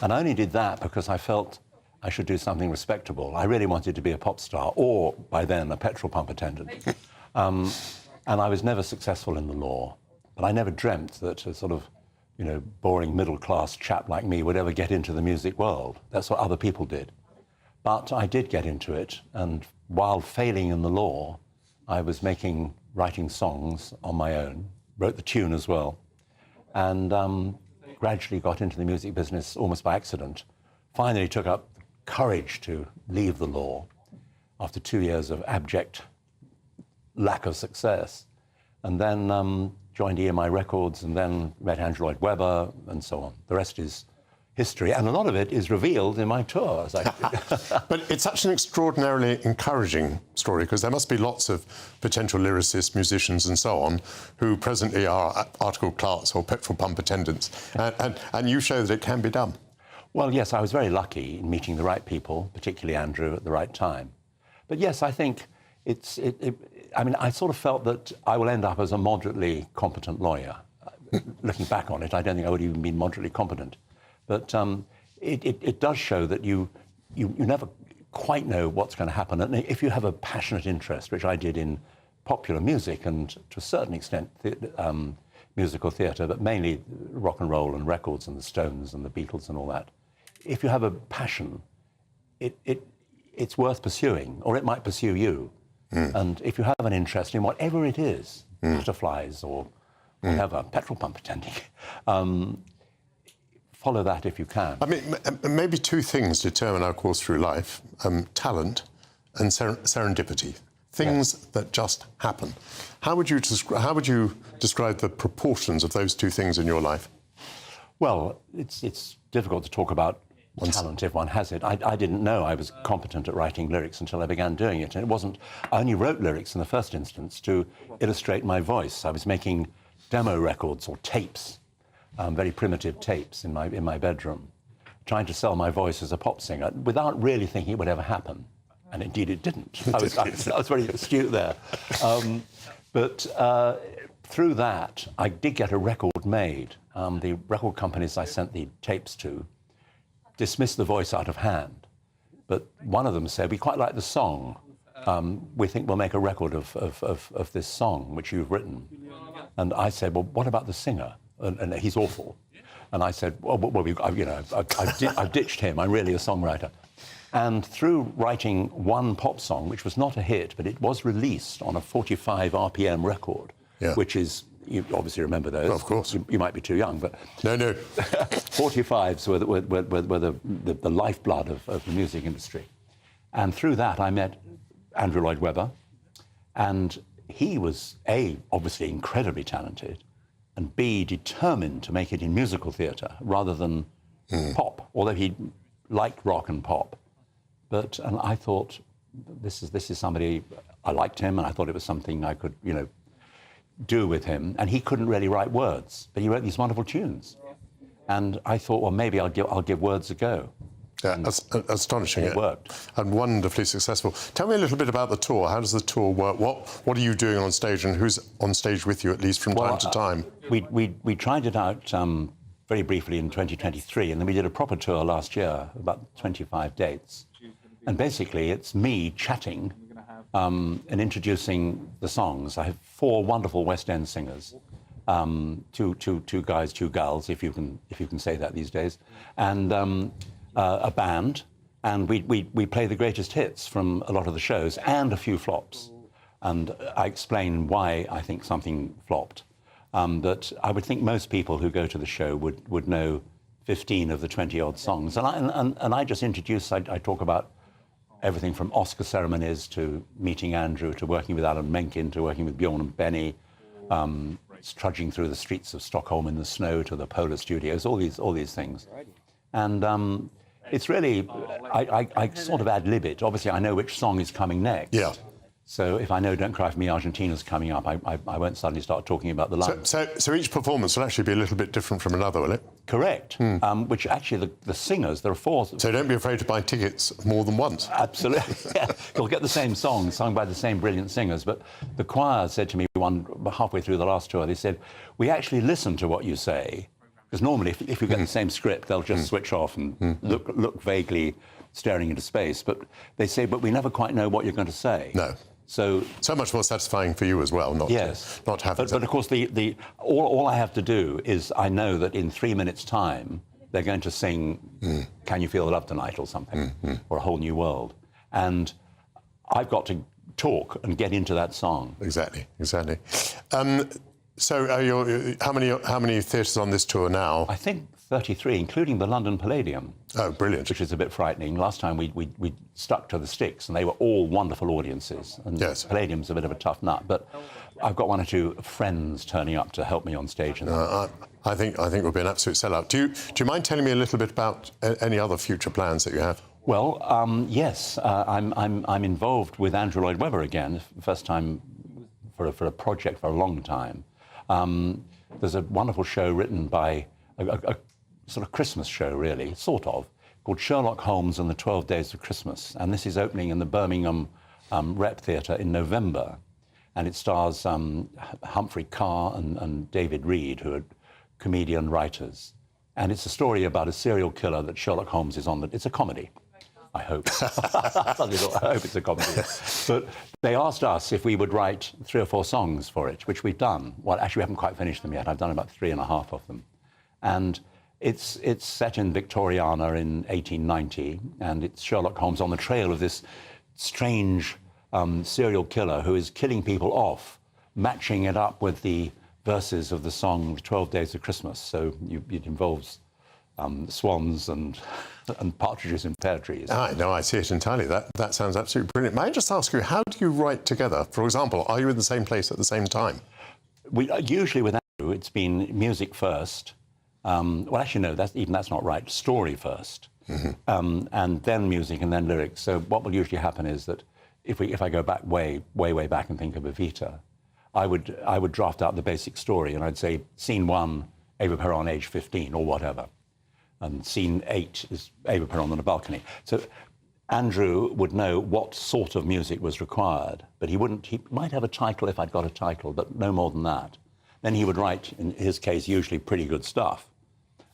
And I only did that because I felt I should do something respectable. I really wanted to be a pop star, or by then a petrol pump attendant. And I was never successful in the law. But I never dreamt that a sort of boring middle-class chap like me would ever get into the music world. That's what other people did. But I did get into it, and while failing in the law, I was writing songs on my own, wrote the tune as well, and gradually got into the music business almost by accident. Finally took up courage to leave the law after 2 years of abject lack of success, and then joined EMI Records, and then met Andrew Lloyd Webber, and so on. The rest is history, and a lot of it is revealed in my tour. But it's such an extraordinarily encouraging story, because there must be lots of potential lyricists, musicians, and so on, who presently are articled clerks or petrol pump attendants, and you show that it can be done. Well, yes, I was very lucky in meeting the right people, particularly Andrew, at the right time. But yes, I think I sort of felt that I will end up as a moderately competent lawyer. Looking back on it, I don't think I would even been moderately competent. But it does show that you never quite know what's going to happen. And if you have a passionate interest, which I did in popular music and to a certain extent musical theatre, but mainly rock and roll and records and the Stones and the Beatles and all that, if you have a passion, it's worth pursuing, or it might pursue you. And if you have an interest in whatever it is, butterflies or whatever, petrol pump attending, follow that if you can. I mean, maybe two things determine our course through life: talent and serendipity. Things that just happen. How would you describe the proportions of those two things in your life? Well, it's difficult to talk about talent if one has it. I didn't know I was competent at writing lyrics until I began doing it. And it wasn't... I only wrote lyrics in the first instance to illustrate my voice. I was making demo records or tapes, very primitive tapes in my bedroom, trying to sell my voice as a pop singer without really thinking it would ever happen. And indeed it didn't. I was very astute there. But through that, I did get a record made. The record companies I sent the tapes to dismissed the voice out of hand. But one of them said, we quite like the song. We think we'll make a record of this song, which you've written. And I said, well, what about the singer? And he's awful. And I said, I've ditched him. I'm really a songwriter. And through writing one pop song, which was not a hit, but it was released on a 45 RPM record, which is, you obviously remember those. Of course. You might be too young, but... No. 45s were the lifeblood of the music industry. And through that, I met Andrew Lloyd Webber, and he was, A, obviously incredibly talented, and B, determined to make it in musical theatre rather than pop, although he liked rock and pop. And I thought, this is somebody, I liked him, and I thought it was something I could, do with him. And he couldn't really write words, but he wrote these wonderful tunes. And I thought, well, maybe I'll give words a go. Yeah, astonishing. It worked. And wonderfully successful. Tell me a little bit about the tour. How does the tour work? What are you doing on stage, and who's on stage with you, at least from time to time? We tried it out very briefly in 2023, and then we did a proper tour last year, about 25 dates. And basically, it's me chatting and introducing the songs. I have 4 wonderful West End singers, two guys, 2 girls, if you can say that these days, and a band, and we play the greatest hits from a lot of the shows and a few flops. And I explain why I think something flopped. That I would think most people who go to the show would know 15 of the 20-odd songs. And I just introduce, I talk about everything from Oscar ceremonies to meeting Andrew, to working with Alan Menken, to working with Bjorn and Benny, trudging through the streets of Stockholm in the snow to the Polar Studios, all these things. And it's really, I sort of ad-lib it. Obviously, I know which song is coming next. Yeah. So if I know Don't Cry For Me, Argentina's coming up, I won't suddenly start talking about the lines. So each performance will actually be a little bit different from another, will it? Correct. Which actually, the singers, there are 4... So don't be afraid to buy tickets more than once. Absolutely. Yeah. You'll get the same song sung by the same brilliant singers. But the choir said to me halfway through the last tour, they said, we actually listen to what you say. Because normally, if you get the same script, they'll just switch off and look vaguely staring into space. But they say, but we never quite know what you're going to say. No. So much more satisfying for you as well, not having. But of course, all I have to do is I know that in 3 minutes' time they're going to sing "Can You Feel the Love Tonight" or something, or "A Whole New World," and I've got to talk and get into that song. Exactly. So, how many theatres on this tour now? I think 33, including the London Palladium. Oh, brilliant! Which is a bit frightening. Last time we stuck to the sticks, and they were all wonderful audiences. And yes. Palladium's a bit of a tough nut, but I've got 1 or 2 friends turning up to help me on stage. I think we'll be an absolute sellout. Do you mind telling me a little bit about any other future plans that you have? Well, yes, I'm involved with Andrew Lloyd Webber again, first time for a project for a long time. There's a wonderful show written by a sort of Christmas show, really, sort of, called Sherlock Holmes and the 12 Days of Christmas. And this is opening in the Birmingham Rep Theatre in November. And it stars Humphrey Carr and David Reed, who are comedian writers. And it's a story about a serial killer that Sherlock Holmes is on. It's a comedy, I hope. I hope it's a comedy. But they asked us if we would write 3 or 4 songs for it, which we've done. Well, actually, we haven't quite finished them yet. I've done about 3.5 of them. And it's set in Victoriana in 1890, and it's Sherlock Holmes on the trail of this strange serial killer who is killing people off, matching it up with the verses of the song 12 Days of Christmas. So it involves swans and partridges in pear trees. No, I see it entirely. That sounds absolutely brilliant. May I just ask you, how do you write together? For example, are you in the same place at the same time? Usually with Andrew, it's been music first. Well, actually, no, that's not right. Story first, and then music, and then lyrics. So what will usually happen is that if I go back way back and think of Evita, I would draft out the basic story, and I'd say scene 1, Eva Peron, age 15, or whatever, and scene 8 is Eva Peron on a balcony. So Andrew would know what sort of music was required, but he might have a title if I'd got a title, but no more than that. Then he would write, in his case, usually pretty good stuff.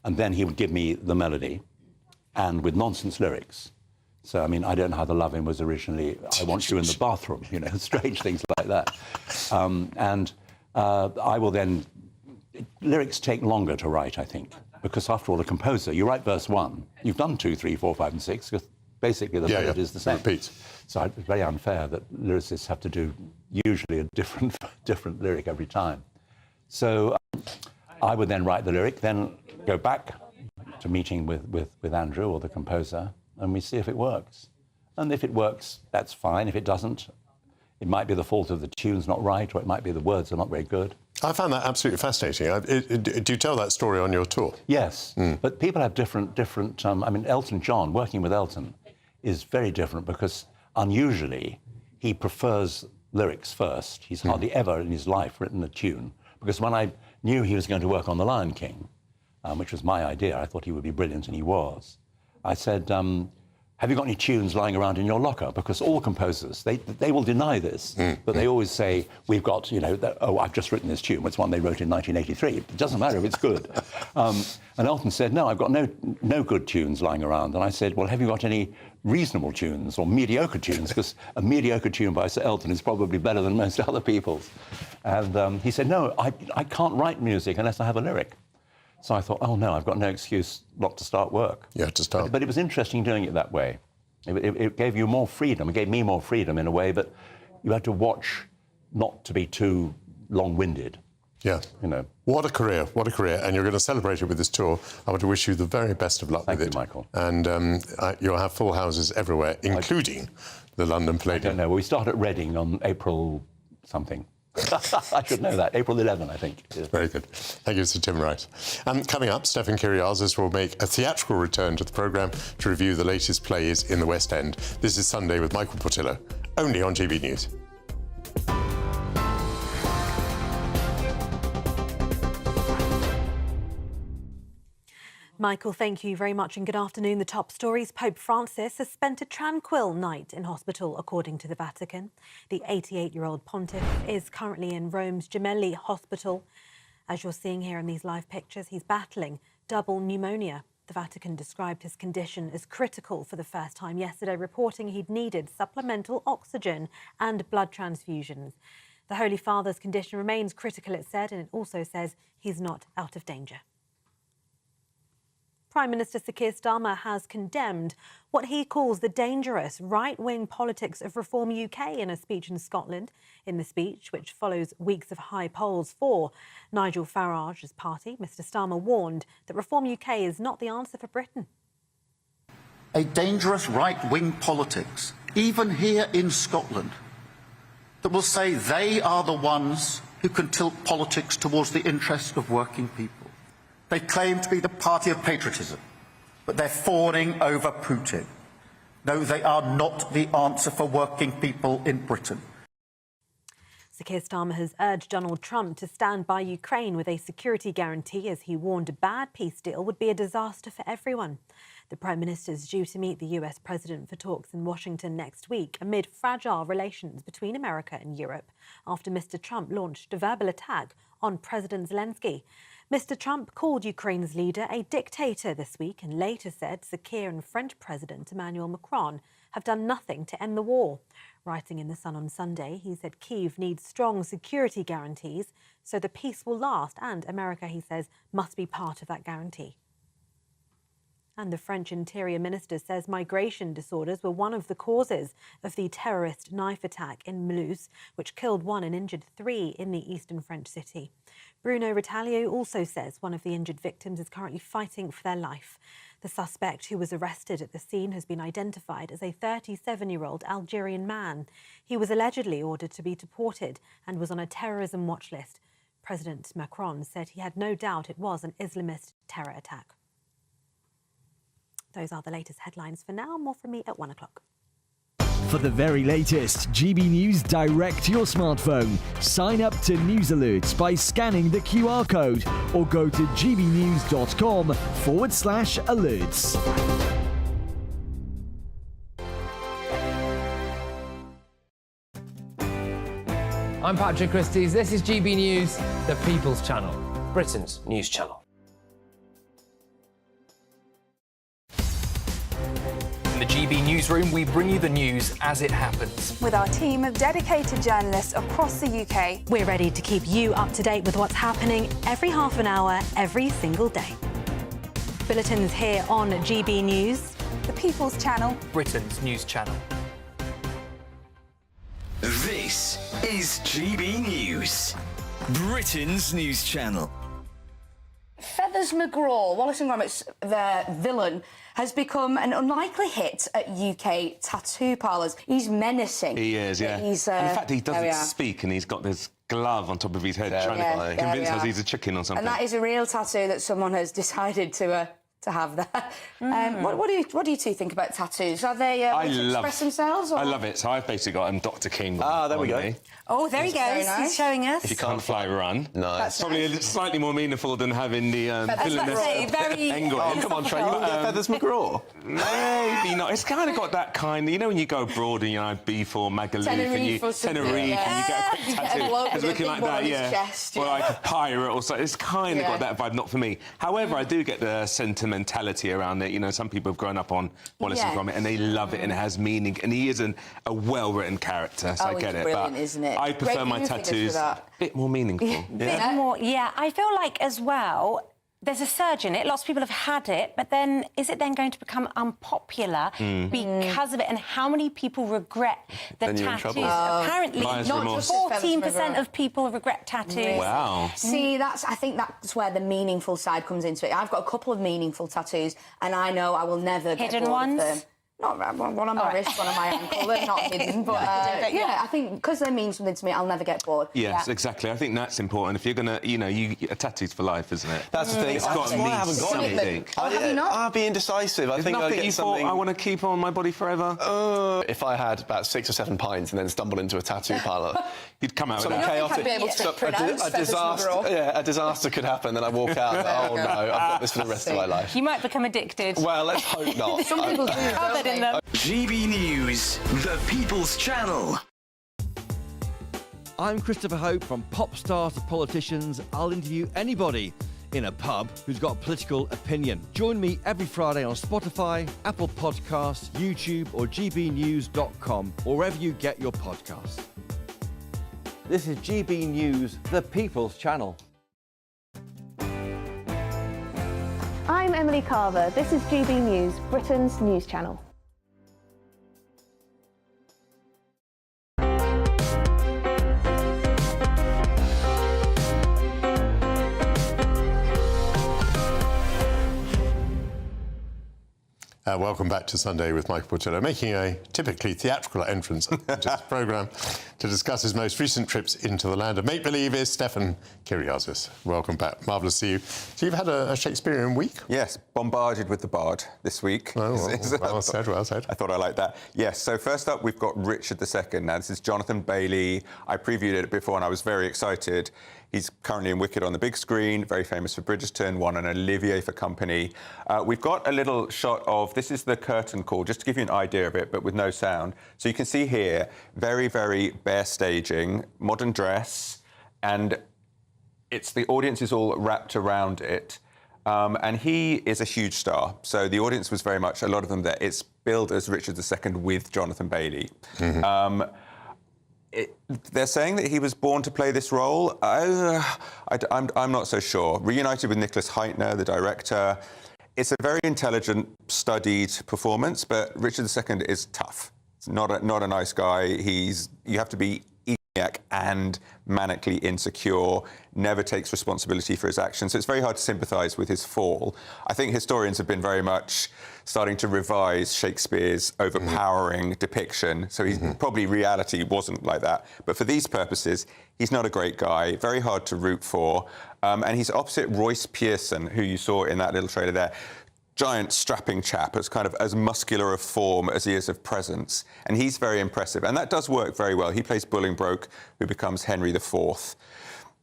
And then he would give me the melody, and with nonsense lyrics. So, I mean, I Don't Know How to Love Him was originally, I Want You in the Bathroom, strange things like that. I will then... Lyrics take longer to write, I think, because after all, a composer, you write verse 1, you've done 2, 3, 4, 5, and 6, because basically the melody is the same. Repeat. So it's very unfair that lyricists have to do usually a different lyric every time. So I would then write the lyric, then go back to meeting with Andrew or the composer, and we see if it works. And if it works, that's fine. If it doesn't, It might be the fault of the tune's not right, or it might be the words are not very good. I found that absolutely fascinating. Do you tell that story on your tour? Yes, but people have different. I mean, Elton John, working with Elton, is very different because unusually he prefers lyrics first. He's hardly ever in his life written a tune, because when I knew he was going to work on The Lion King, which was my idea, I thought he would be brilliant, and he was. I said, have you got any tunes lying around in your locker? Because all composers, they will deny this, but they always say, we've got, you know, oh, I've just written this tune. It's one they wrote in 1983. It doesn't matter if it's good. And Elton said, no, I've got no good tunes lying around. And I said, well, have you got any reasonable tunes or mediocre tunes? Because a mediocre tune by Sir Elton is probably better than most other people's. And he said, no, I can't write music unless I have a lyric. So I thought, oh, no, I've got no excuse not to start work. You have to start. But it was interesting doing it that way. It gave you more freedom. It gave me more freedom in a way, but you had to watch not to be too long-winded. Yeah. You know. What a career, what a career. And you're going to celebrate it with this tour. I want to wish you the very best of luck with it. Thank you, Michael. And you'll have full houses everywhere, including the London Palladium. I don't know. Well, we start at Reading on April something. I should know that. April 11, I think. Yeah. Very good. Thank you, Sir Tim Wright. Coming up, Stefan Kyriazis will make a theatrical return to the programme to review the latest plays in the West End. This is Sunday with Michael Portillo, only on GB News. Michael, thank you very much and good afternoon. The top stories. Pope Francis has spent a tranquil night in hospital, according to the Vatican. The 88-year-old pontiff is currently in Rome's Gemelli Hospital. As you're seeing here in these live pictures, he's battling double pneumonia. The Vatican described his condition as critical for the first time yesterday, reporting he'd needed supplemental oxygen and blood transfusions. The Holy Father's condition remains critical, it said, and it also says he's not out of danger. Prime Minister Sir Keir Starmer has condemned what he calls the dangerous right-wing politics of Reform UK in a speech in Scotland. In the speech, which follows weeks of high polls for Nigel Farage's party, Mr Starmer warned that Reform UK is not the answer for Britain. A dangerous right-wing politics, even here in Scotland, that will say they are the ones who can tilt politics towards the interests of working people. They claim to be the party of patriotism, but they're fawning over Putin. No, they are not the answer for working people in Britain. Sir Keir Starmer has urged Donald Trump to stand by Ukraine with a security guarantee, as he warned a bad peace deal would be a disaster for everyone. The Prime Minister is due to meet the US President for talks in Washington next week amid fragile relations between America and Europe after Mr Trump launched a verbal attack on President Zelensky. Mr Trump called Ukraine's leader a dictator this week and later said Sir Keir and French President Emmanuel Macron have done nothing to end the war. Writing in The Sun on Sunday, he said Kyiv needs strong security guarantees so the peace will last, and America, he says, must be part of that guarantee. And the French Interior Minister says migration disorders were one of the causes of the terrorist knife attack in Mulhouse, which killed 1 and injured 3 in the eastern French city. Bruno Retailleau also says one of the injured victims is currently fighting for their life. The suspect, who was arrested at the scene, has been identified as a 37-year-old Algerian man. He was allegedly ordered to be deported and was on a terrorism watch list. President Macron said he had no doubt it was an Islamist terror attack. Those are the latest headlines for now. More from me at 1 o'clock. For the very latest GB News direct to your smartphone, sign up to News Alerts by scanning the QR code or go to gbnews.com/alerts. I'm Patrick Christys. This is GB News, the People's Channel, Britain's news channel. In the GB Newsroom, we bring you the news as it happens. With our team of dedicated journalists across the UK. We're ready to keep you up to date with what's happening every half an hour, every single day. Bulletins here on GB News. The People's Channel. Britain's news channel. This is GB News, Britain's news channel. Feathers McGraw, Wallace and Gromit's their villain, has become an unlikely hit at UK tattoo parlours. He's menacing. He is, yeah. He's, and the fact he there we doesn't are. speak and he's got this glove on top of his head trying to convince us he's a chicken or something. And that is a real tattoo that someone has decided to have there. What do you two think about tattoos? Are they express themselves? Or? I love it. So I've basically got Dr. King. There we go. Me. Oh, there he goes. Nice. He's showing us. If you can't fly, run. Nice. It's probably slightly more meaningful than having the villainous Engel. Oh, come on, Trey. You got Feathers McGraw? Maybe not. It's kind of got that kind. You know when you go abroad and you're Beef or Magaluf and you Tenerife and you get a quick tattoo. It's looking like that, chest, or like a pirate or something. It's kind of got that vibe. Not for me. However, I do get the sentimentality around it. You know, some people have grown up on Wallace and Gromit and they love it and it has meaning. And he is a well-written character, so I get it. Brilliant, isn't it? I prefer my tattoos a bit more meaningful. Bit more, yeah. I feel like as well, there's a surge in it. Lots of people have had it, but then is it then going to become unpopular because of it? And how many people regret the Then you're in tattoos? trouble. Apparently, Buyer's not remorse. 14% of people regret tattoos. Wow. See, I think that's where the meaningful side comes into it. I've got a couple of meaningful tattoos, and I know I will never get Hidden bored ones? of them. Not one on my wrist, one on my ankle. They're not hidden, but I think because they mean something to me, I'll never get bored. Yes, exactly. I think that's important. If you're gonna, a tattoo's for life, isn't it? That's the thing. It's got to mean I haven't got something. anything. Have you not? I'll be indecisive. I think I'll nothing get you something. thought I want to keep on my body forever. If I had about 6 or 7 pints and then stumbled into a tattoo parlour, you'd come out with something that. chaotic. I'd be able to pronounce a disaster. Yeah, a disaster could happen. Then I walk out. And, oh no, I've got this for the rest of my life. You might become addicted. Well, let's hope not. Some people do. Covered in them. GB News, the People's Channel. I'm Christopher Hope. From pop stars to politicians, I'll interview anybody in a pub who's got a political opinion. Join me every Friday on Spotify, Apple Podcasts, YouTube or gbnews.com, or wherever you get your podcasts. This is GB News, the People's Channel. I'm Emily Carver. This is GB News, Britain's news channel. Welcome back to Sunday with Michael Portillo, making a typically theatrical entrance into this programme to discuss his most recent trips into the land of make-believe is Stefan Kyriazis. Welcome back. Marvellous to see you. So you've had a Shakespearean week? Yes, bombarded with the Bard this week. Oh, well said, well said. I thought I liked that. Yes, so first up, we've got Richard II. Now, this is Jonathan Bailey. I previewed it before and I was very excited. He's currently in Wicked on the big screen, very famous for Bridgerton, won an Olivier for Company. We've got a little shot of, this is the curtain call, just to give you an idea of it, but with no sound. So you can see here, very, very bare staging, modern dress, and the audience is all wrapped around it. And he is a huge star. So the audience was very much, a lot of them there. It's billed as Richard II with Jonathan Bailey. Mm-hmm. They're saying that he was born to play this role. I'm not so sure. Reunited with Nicholas Heitner, the director. It's a very intelligent, studied performance, but Richard II is tough. It's not a nice guy. You have to be egomaniac and manically insecure, never takes responsibility for his actions. So it's very hard to sympathise with his fall. I think historians have been very much starting to revise Shakespeare's overpowering depiction. So probably reality wasn't like that. But for these purposes, he's not a great guy, very hard to root for. And he's opposite Royce Pearson, who you saw in that little trailer there. Giant, strapping chap, as kind of as muscular of form as he is of presence. And he's very impressive. And that does work very well. He plays Bolingbroke, who becomes Henry IV.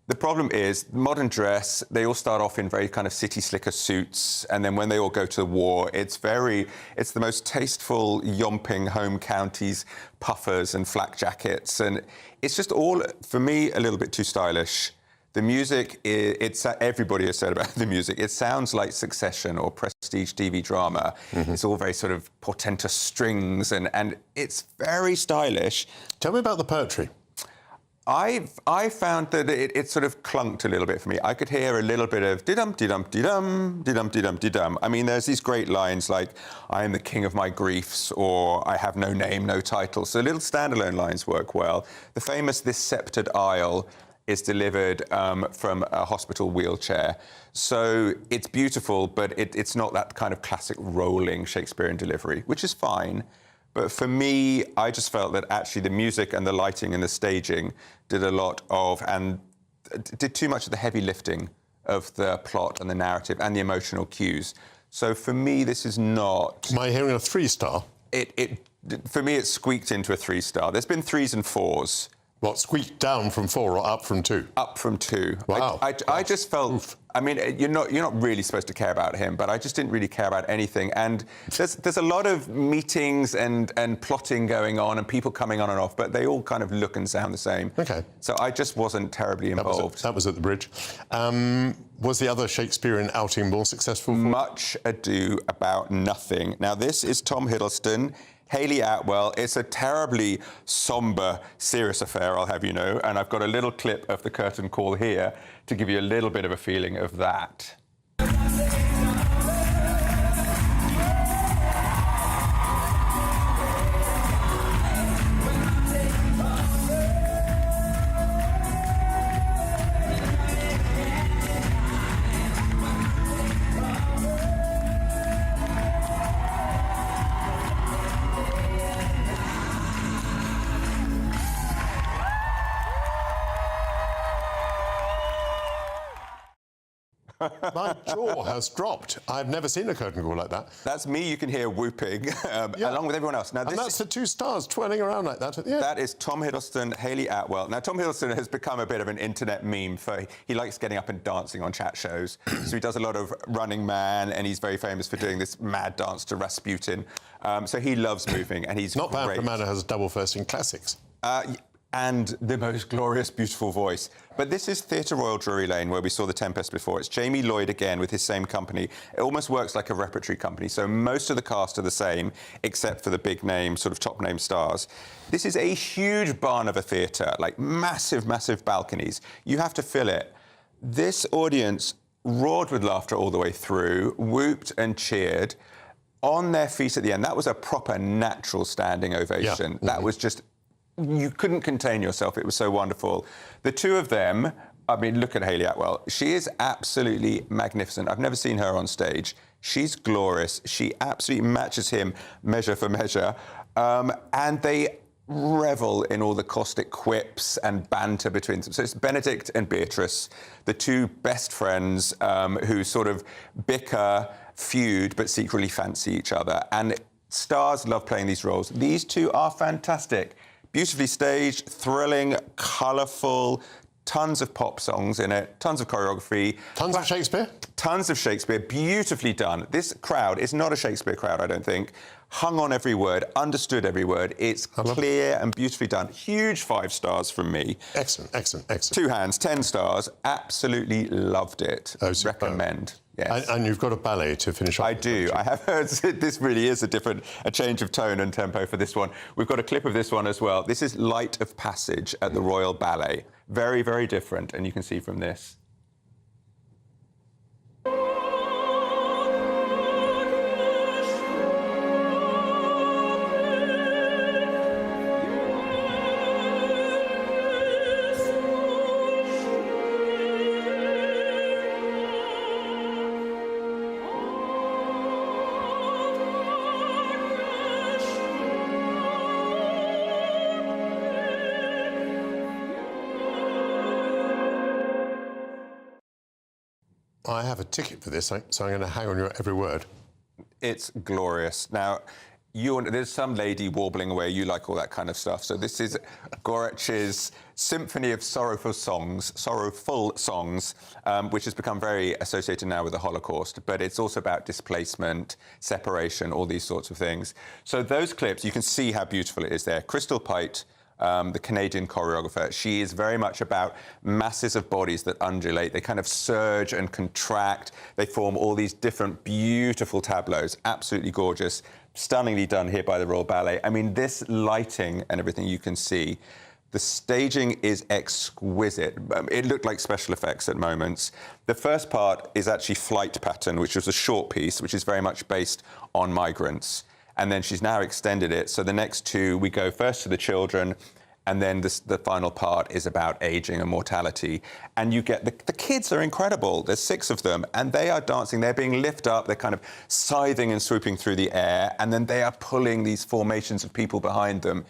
The problem is, modern dress, they all start off in very kind of city slicker suits, and then when they all go to the war, it's the most tasteful, yomping home counties, puffers and flak jackets, and it's just all, for me, a little bit too stylish. The music, everybody has said about the music, it sounds like Succession or prestige TV drama. Mm-hmm. It's all very sort of portentous strings, and it's very stylish. Tell me about the poetry. I found that it sort of clunked a little bit for me. I could hear a little bit of didum didum didum didum didum didum. I mean, there's these great lines like "I am the king of my griefs" or "I have no name, no title." So little standalone lines work well. The famous "This sceptred isle" is delivered from a hospital wheelchair. So it's beautiful, but it's not that kind of classic rolling Shakespearean delivery, which is fine. But for me, I just felt that actually the music and the lighting and the staging did a lot of, and did too much of the heavy lifting of the plot and the narrative and the emotional cues. So for me, this is not... Am I hearing a 3-star? For me, it squeaked into a 3-star. There's been 3s and 4s. What, squeaked down from 4 or up from 2? Up from 2. Wow. I just felt... Oof. I mean, you're not really supposed to care about him, but I just didn't really care about anything. And there's a lot of meetings and plotting going on and people coming on and off, but they all kind of look and sound the same. OK. So I just wasn't terribly involved. That was at the Bridge. Was the other Shakespearean outing more successful? Much Ado About Nothing. Now, this is Tom Hiddleston, Hayley Atwell. It's a terribly sombre, serious affair, I'll have you know, and I've got a little clip of the curtain call here to give you a little bit of a feeling of that. My jaw has dropped. I've never seen a curtain call like that. That's me. You can hear whooping, along with everyone else. Now, and that's the 2 stars twirling around like that. Yeah. That is Tom Hiddleston, Hayley Atwell. Now, Tom Hiddleston has become a bit of an internet meme. He likes getting up and dancing on chat shows. So he does a lot of Running Man, and he's very famous for doing this mad dance to Rasputin. So he loves moving, and he's not great. bad for a man who has a double first in classics. And the most glorious, beautiful voice. But this is Theatre Royal Drury Lane, where we saw The Tempest before. It's Jamie Lloyd again with his same company. It almost works like a repertory company, so most of the cast are the same, except for the big name, sort of top-name stars. This is a huge barn of a theatre, like massive, massive balconies. You have to fill it. This audience roared with laughter all the way through, whooped and cheered, on their feet at the end. That was a proper natural standing ovation. Yeah. That was just... You couldn't contain yourself. It was so wonderful. The two of them, I mean, look at Hayley Atwell. She is absolutely magnificent. I've never seen her on stage. She's glorious. She absolutely matches him measure for measure. And they revel in all the caustic quips and banter between them. So it's Benedict and Beatrice, the two best friends who sort of bicker, feud, but secretly fancy each other. And stars love playing these roles. These two are fantastic. Beautifully staged, thrilling, colourful, tons of pop songs in it, tons of choreography. Tons of Shakespeare? Tons of Shakespeare, beautifully done. This crowd is not a Shakespeare crowd, I don't think. Hung on every word, understood every word. It's clear and beautifully done. Huge 5 stars from me. Excellent, excellent, excellent. 2 hands, 10 stars. Absolutely loved it. Recommend. Yes. And you've got a ballet to finish off. I do. I have heard this really is a change of tone and tempo for this one. We've got a clip of this one as well. This is Light of Passage at the Royal Ballet. Very, very different, and you can see from this. I have a ticket for this, so I'm going to hang on your every word. It's glorious. Now, there's some lady warbling away. You like all that kind of stuff. So this is Gorech's Symphony of Sorrowful Songs, which has become very associated now with the Holocaust. But it's also about displacement, separation, all these sorts of things. So those clips, you can see how beautiful it is there. Crystal Pite, the Canadian choreographer, she is very much about masses of bodies that undulate. They kind of surge and contract. They form all these different beautiful tableaus. Absolutely gorgeous. Stunningly done here by the Royal Ballet. I mean, this lighting and everything you can see, the staging is exquisite. It looked like special effects at moments. The first part is actually Flight Pattern, which was a short piece, which is very much based on migrants. And then she's now extended it. So the next 2, we go first to the children, And then the final part is about ageing and mortality. And you get the kids are incredible. There's 6 of them, and they are dancing. They're being lifted up. They're kind of scything and swooping through the air, and then they are pulling these formations of people behind them.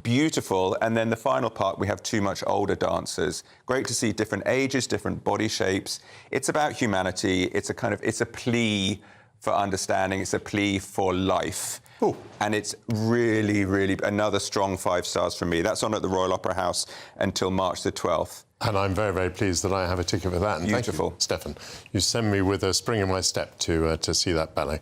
Beautiful. And then the final part, we have 2 much older dancers. Great to see different ages, different body shapes. It's about humanity. It's a plea for understanding. It's a plea for life. Ooh. And it's really, really another strong 5 stars from me. That's on at the Royal Opera House until March the 12th. And I'm very, very pleased that I have a ticket for that. And Beautiful. Thank you, Stefan. You send me with a spring in my step to see that ballet.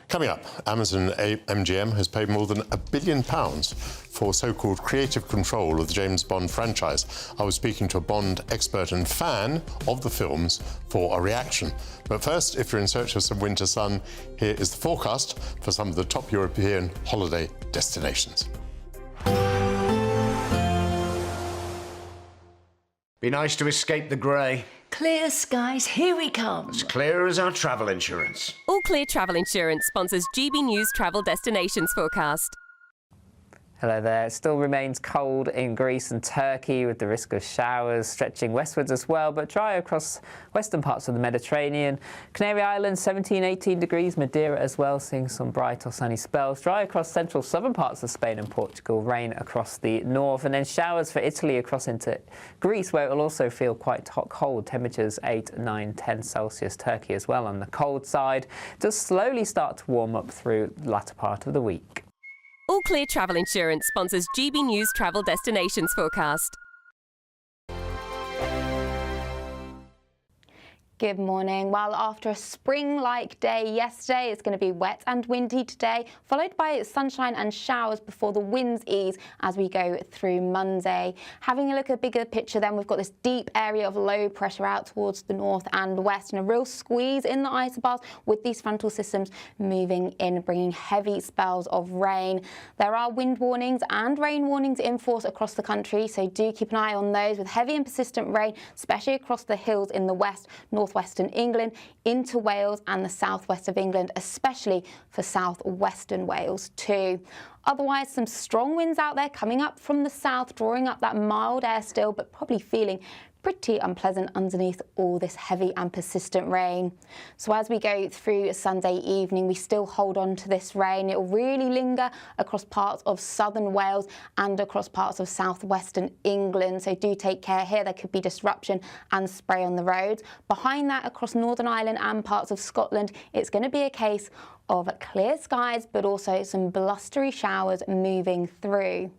Coming up, Amazon MGM has paid more than £1 billion for so-called creative control of the James Bond franchise. I was speaking to a Bond expert and fan of the films for a reaction. But first, if you're in search of some winter sun, here is the forecast for some of the top European holiday destinations. Be nice to escape the grey. Clear skies, here we come. As clear as our travel insurance. All Clear Travel Insurance sponsors GB News Travel Destinations Forecast. Hello there. It still remains cold in Greece and Turkey with the risk of showers stretching westwards as well, but dry across western parts of the Mediterranean. Canary Islands 17, 18 degrees, Madeira as well, seeing some bright or sunny spells. Dry across central southern parts of Spain and Portugal, rain across the north, and then showers for Italy across into Greece, where it will also feel quite hot, cold. Temperatures 8, 9, 10 Celsius. Turkey as well on the cold side. Does slowly start to warm up through the latter part of the week. All Clear Travel Insurance sponsors GB News Travel Destinations Forecast. Good morning. Well, after a spring-like day yesterday, it's going to be wet and windy today, followed by sunshine and showers before the winds ease as we go through Monday. Having a look at the bigger picture then, we've got this deep area of low pressure out towards the north and west, and a real squeeze in the isobars with these frontal systems moving in, bringing heavy spells of rain. There are wind warnings and rain warnings in force across the country, so do keep an eye on those, with heavy and persistent rain, especially across the hills in the west, northwestern England, into Wales and the southwest of England, especially for southwestern Wales too. Otherwise, some strong winds out there coming up from the south, drawing up that mild air still, but probably feeling pretty unpleasant underneath all this heavy and persistent rain. So as we go through Sunday evening, we still hold on to this rain. It will really linger across parts of southern Wales and across parts of southwestern England. So do take care here. There could be disruption and spray on the roads. Behind that, across Northern Ireland and parts of Scotland, it's going to be a case of clear skies, but also some blustery showers moving through.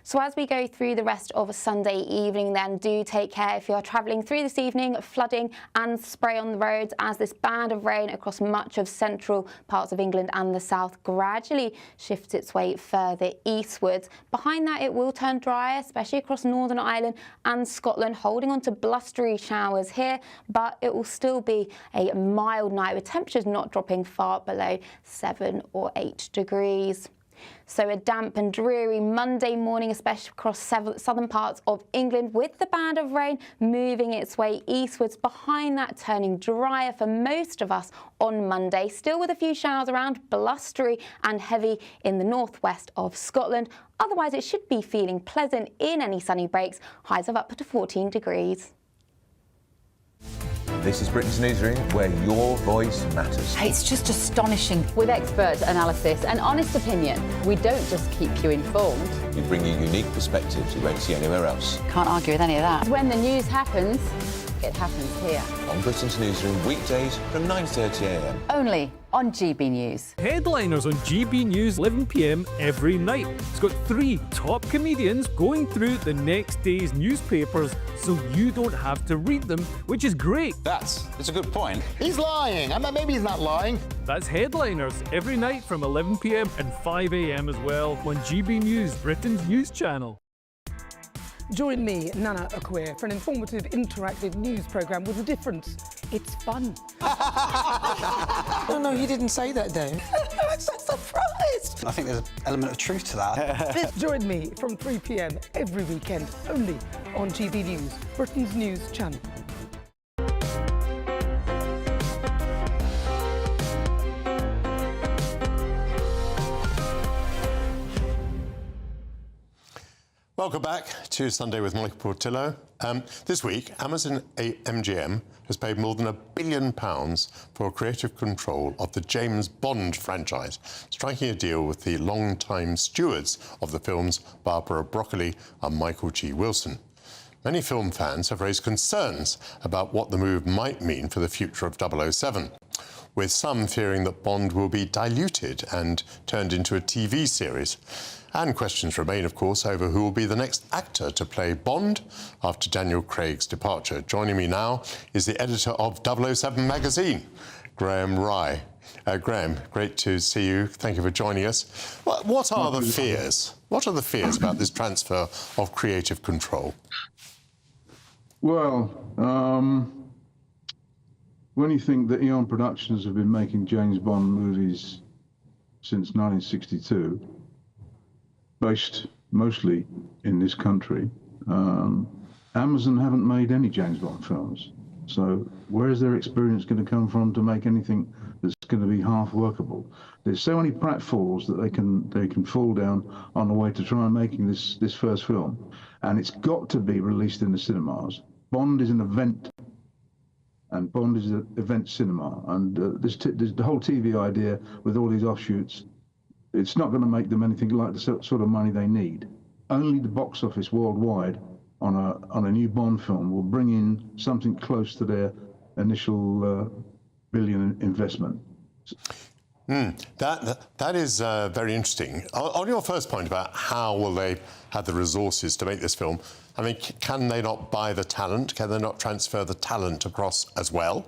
So as we go through the rest of a Sunday evening then, do take care if you're travelling through this evening, flooding and spray on the roads as this band of rain across much of central parts of England and the south gradually shifts its way further eastwards. Behind that, it will turn drier, especially across Northern Ireland and Scotland, holding on to blustery showers here, but it will still be a mild night with temperatures not dropping far below 7 or 8 degrees. So a damp and dreary Monday morning, especially across southern parts of England, with the band of rain moving its way eastwards. Behind that, turning drier for most of us on Monday, still with a few showers around, blustery and heavy in the northwest of Scotland. Otherwise, it should be feeling pleasant in any sunny breaks, highs of up to 14 degrees. This is Britain's Newsroom, where your voice matters. It's just astonishing. With expert analysis and honest opinion, we don't just keep you informed. We bring you unique perspectives you won't see anywhere else. Can't argue with any of that. When the news happens, it happens here. On Britain's Newsroom, weekdays from 9:30 a.m. Only on GB News. Headliners on GB News, 11 p.m. every night. It's got 3 top comedians going through the next day's newspapers so you don't have to read them, which is great. That's a good point. He's lying. Maybe he's not lying. That's Headliners every night from 11 p.m. and 5 a.m. as well on GB News, Britain's news channel. Join me, Nana Akwe, for an informative, interactive news programme with a difference. It's fun. No, he didn't say that, Dave. I'm so surprised. I think there's an element of truth to that. Join me from 3 p.m. every weekend, only on GB News, Britain's news channel. Welcome back to Sunday with Michael Portillo. This week, Amazon MGM has paid more than £1 billion for creative control of the James Bond franchise, striking a deal with the long-time stewards of the films, Barbara Broccoli and Michael G. Wilson. Many film fans have raised concerns about what the move might mean for the future of 007, with some fearing that Bond will be diluted and turned into a TV series. And questions remain, of course, over who will be the next actor to play Bond after Daniel Craig's departure. Joining me now is the editor of 007 magazine, Graham Rye. Graham, great to see you. Thank you for joining us. What are the fears? What are the fears about this transfer of creative control? Well, when you think that Eon Productions have been making James Bond movies since 1962, based mostly in this country, Amazon haven't made any James Bond films. So where is their experience going to come from to make anything that's going to be half workable? There's so many pratfalls that they can fall down on the way to try and making this first film, and it's got to be released in the cinemas. Bond is an event, and Bond is an event cinema, and this the whole TV idea with all these offshoots, it's not going to make them anything like the sort of money they need. Only the box office worldwide on a new Bond film will bring in something close to their initial billion investment. That is very interesting. On your first point about how will they have the resources to make this film, I mean, can they not buy the talent? Can they not transfer the talent across as well?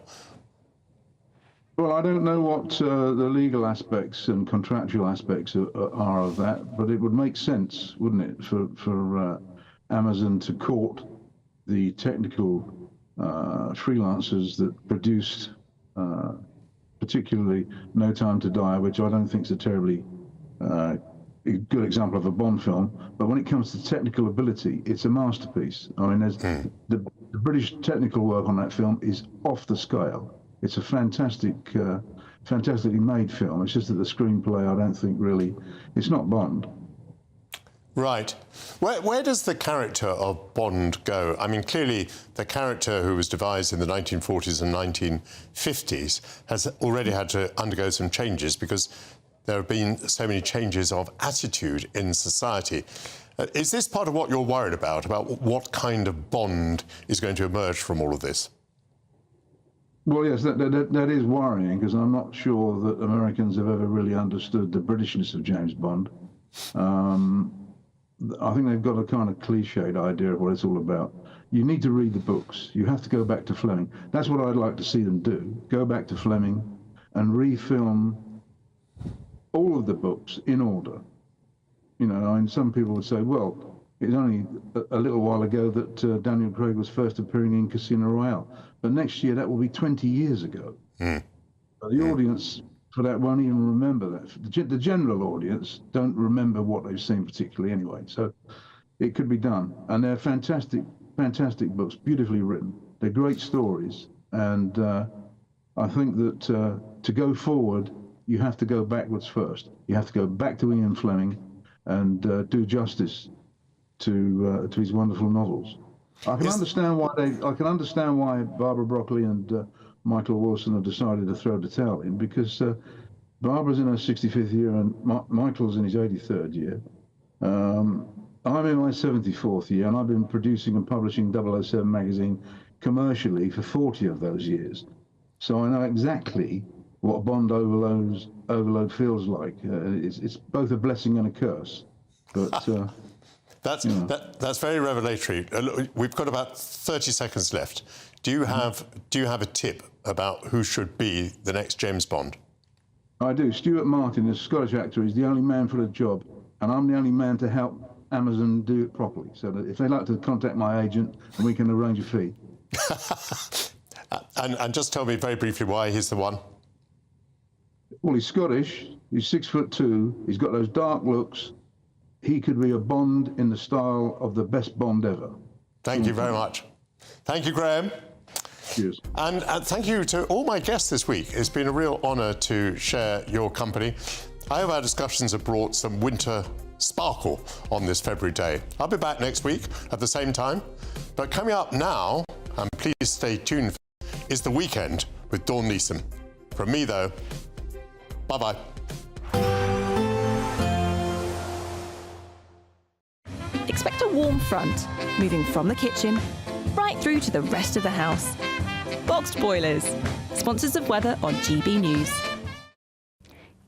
Well, I don't know what the legal aspects and contractual aspects are of that, but it would make sense, wouldn't it, for Amazon to court the technical freelancers that produced particularly No Time to Die, which I don't think is a terribly good example of a Bond film. But when it comes to technical ability, it's a masterpiece. I mean, the British technical work on that film is off the scale. It's a fantastically made film. It's just that the screenplay, I don't think really, it's not Bond. Right. Where does the character of Bond go? I mean, clearly the character who was devised in the 1940s and 1950s has already had to undergo some changes because there have been so many changes of attitude in society. Is this part of what you're worried about what kind of Bond is going to emerge from all of this? Well, yes, that is worrying, because I'm not sure that Americans have ever really understood the Britishness of James Bond. I think they've got a kind of cliched idea of what it's all about. You need to read the books. You have to go back to Fleming. That's what I'd like to see them do. Go back to Fleming and refilm all of the books in order. You know, I mean, some people would say, well, it's only a little while ago that Daniel Craig was first appearing in Casino Royale. But next year, that will be 20 years ago. The audience for that won't even remember that. The general audience don't remember what they've seen particularly anyway. So it could be done. And they're fantastic, fantastic books, beautifully written. They're great stories. And I think that to go forward, you have to go backwards first. You have to go back to Ian Fleming and do justice to his wonderful novels. I can understand why Barbara Broccoli and Michael Wilson have decided to throw the towel in, because Barbara's in her 65th year and Michael's in his 83rd year. I'm in my 74th year, and I've been producing and publishing 007 magazine commercially for 40 of those years. So I know exactly what Bond overload feels like. It's both a blessing and a curse. But that's very revelatory. We've got about 30 seconds left. Do you have a tip about who should be the next James Bond? I do. Stuart Martin, a Scottish actor, is the only man for the job, and I'm the only man to help Amazon do it properly. So that if they'd like to contact my agent, and we can arrange a fee. and just tell me very briefly why he's the one. Well, he's Scottish. He's 6'2". He's got those dark looks. He could be a Bond in the style of the best Bond ever. Thank you very much. Thank you, Graham. Cheers. And thank you to all my guests this week. It's been a real honour to share your company. I hope our discussions have brought some winter sparkle on this February day. I'll be back next week at the same time. But coming up now, and please stay tuned, is The Weekend with Dawn Neeson. From me, though, bye-bye. Expect a warm front, moving from the kitchen right through to the rest of the house. Boxed Boilers, sponsors of weather on GB News.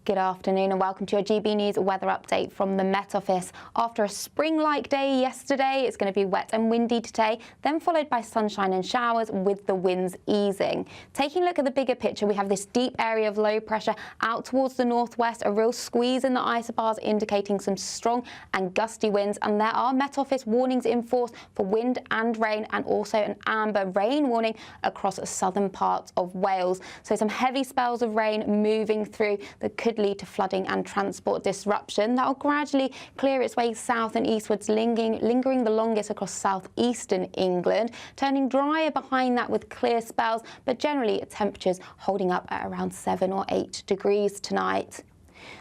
Good afternoon and welcome to your GB News weather update from the Met Office. After a spring-like day yesterday, it's going to be wet and windy today, then followed by sunshine and showers with the winds easing. Taking a look at the bigger picture, we have this deep area of low pressure out towards the northwest, a real squeeze in the isobars indicating some strong and gusty winds, and there are Met Office warnings in force for wind and rain, and also an amber rain warning across southern parts of Wales. So some heavy spells of rain moving through that could lead to flooding and transport disruption. That will gradually clear its way south and eastwards, lingering the longest across southeastern England, turning drier behind that with clear spells, but generally temperatures holding up at around 7 or 8 degrees tonight.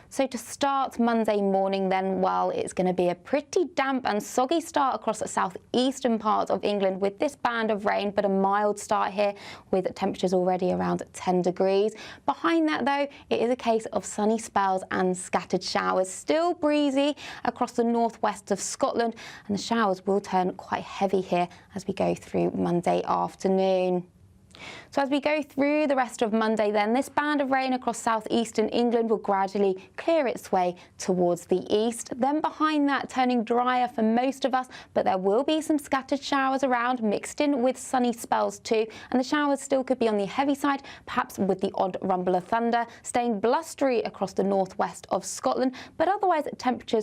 So to start Monday morning then, well, it's going to be a pretty damp and soggy start across the southeastern parts of England with this band of rain, but a mild start here with temperatures already around 10 degrees. Behind that, though, it is a case of sunny spells and scattered showers. Still breezy across the northwest of Scotland, and the showers will turn quite heavy here as we go through Monday afternoon. So as we go through the rest of Monday then, this band of rain across southeastern England will gradually clear its way towards the east. Then behind that, turning drier for most of us, but there will be some scattered showers around, mixed in with sunny spells too. And the showers still could be on the heavy side, perhaps with the odd rumble of thunder, staying blustery across the northwest of Scotland. But otherwise, temperatures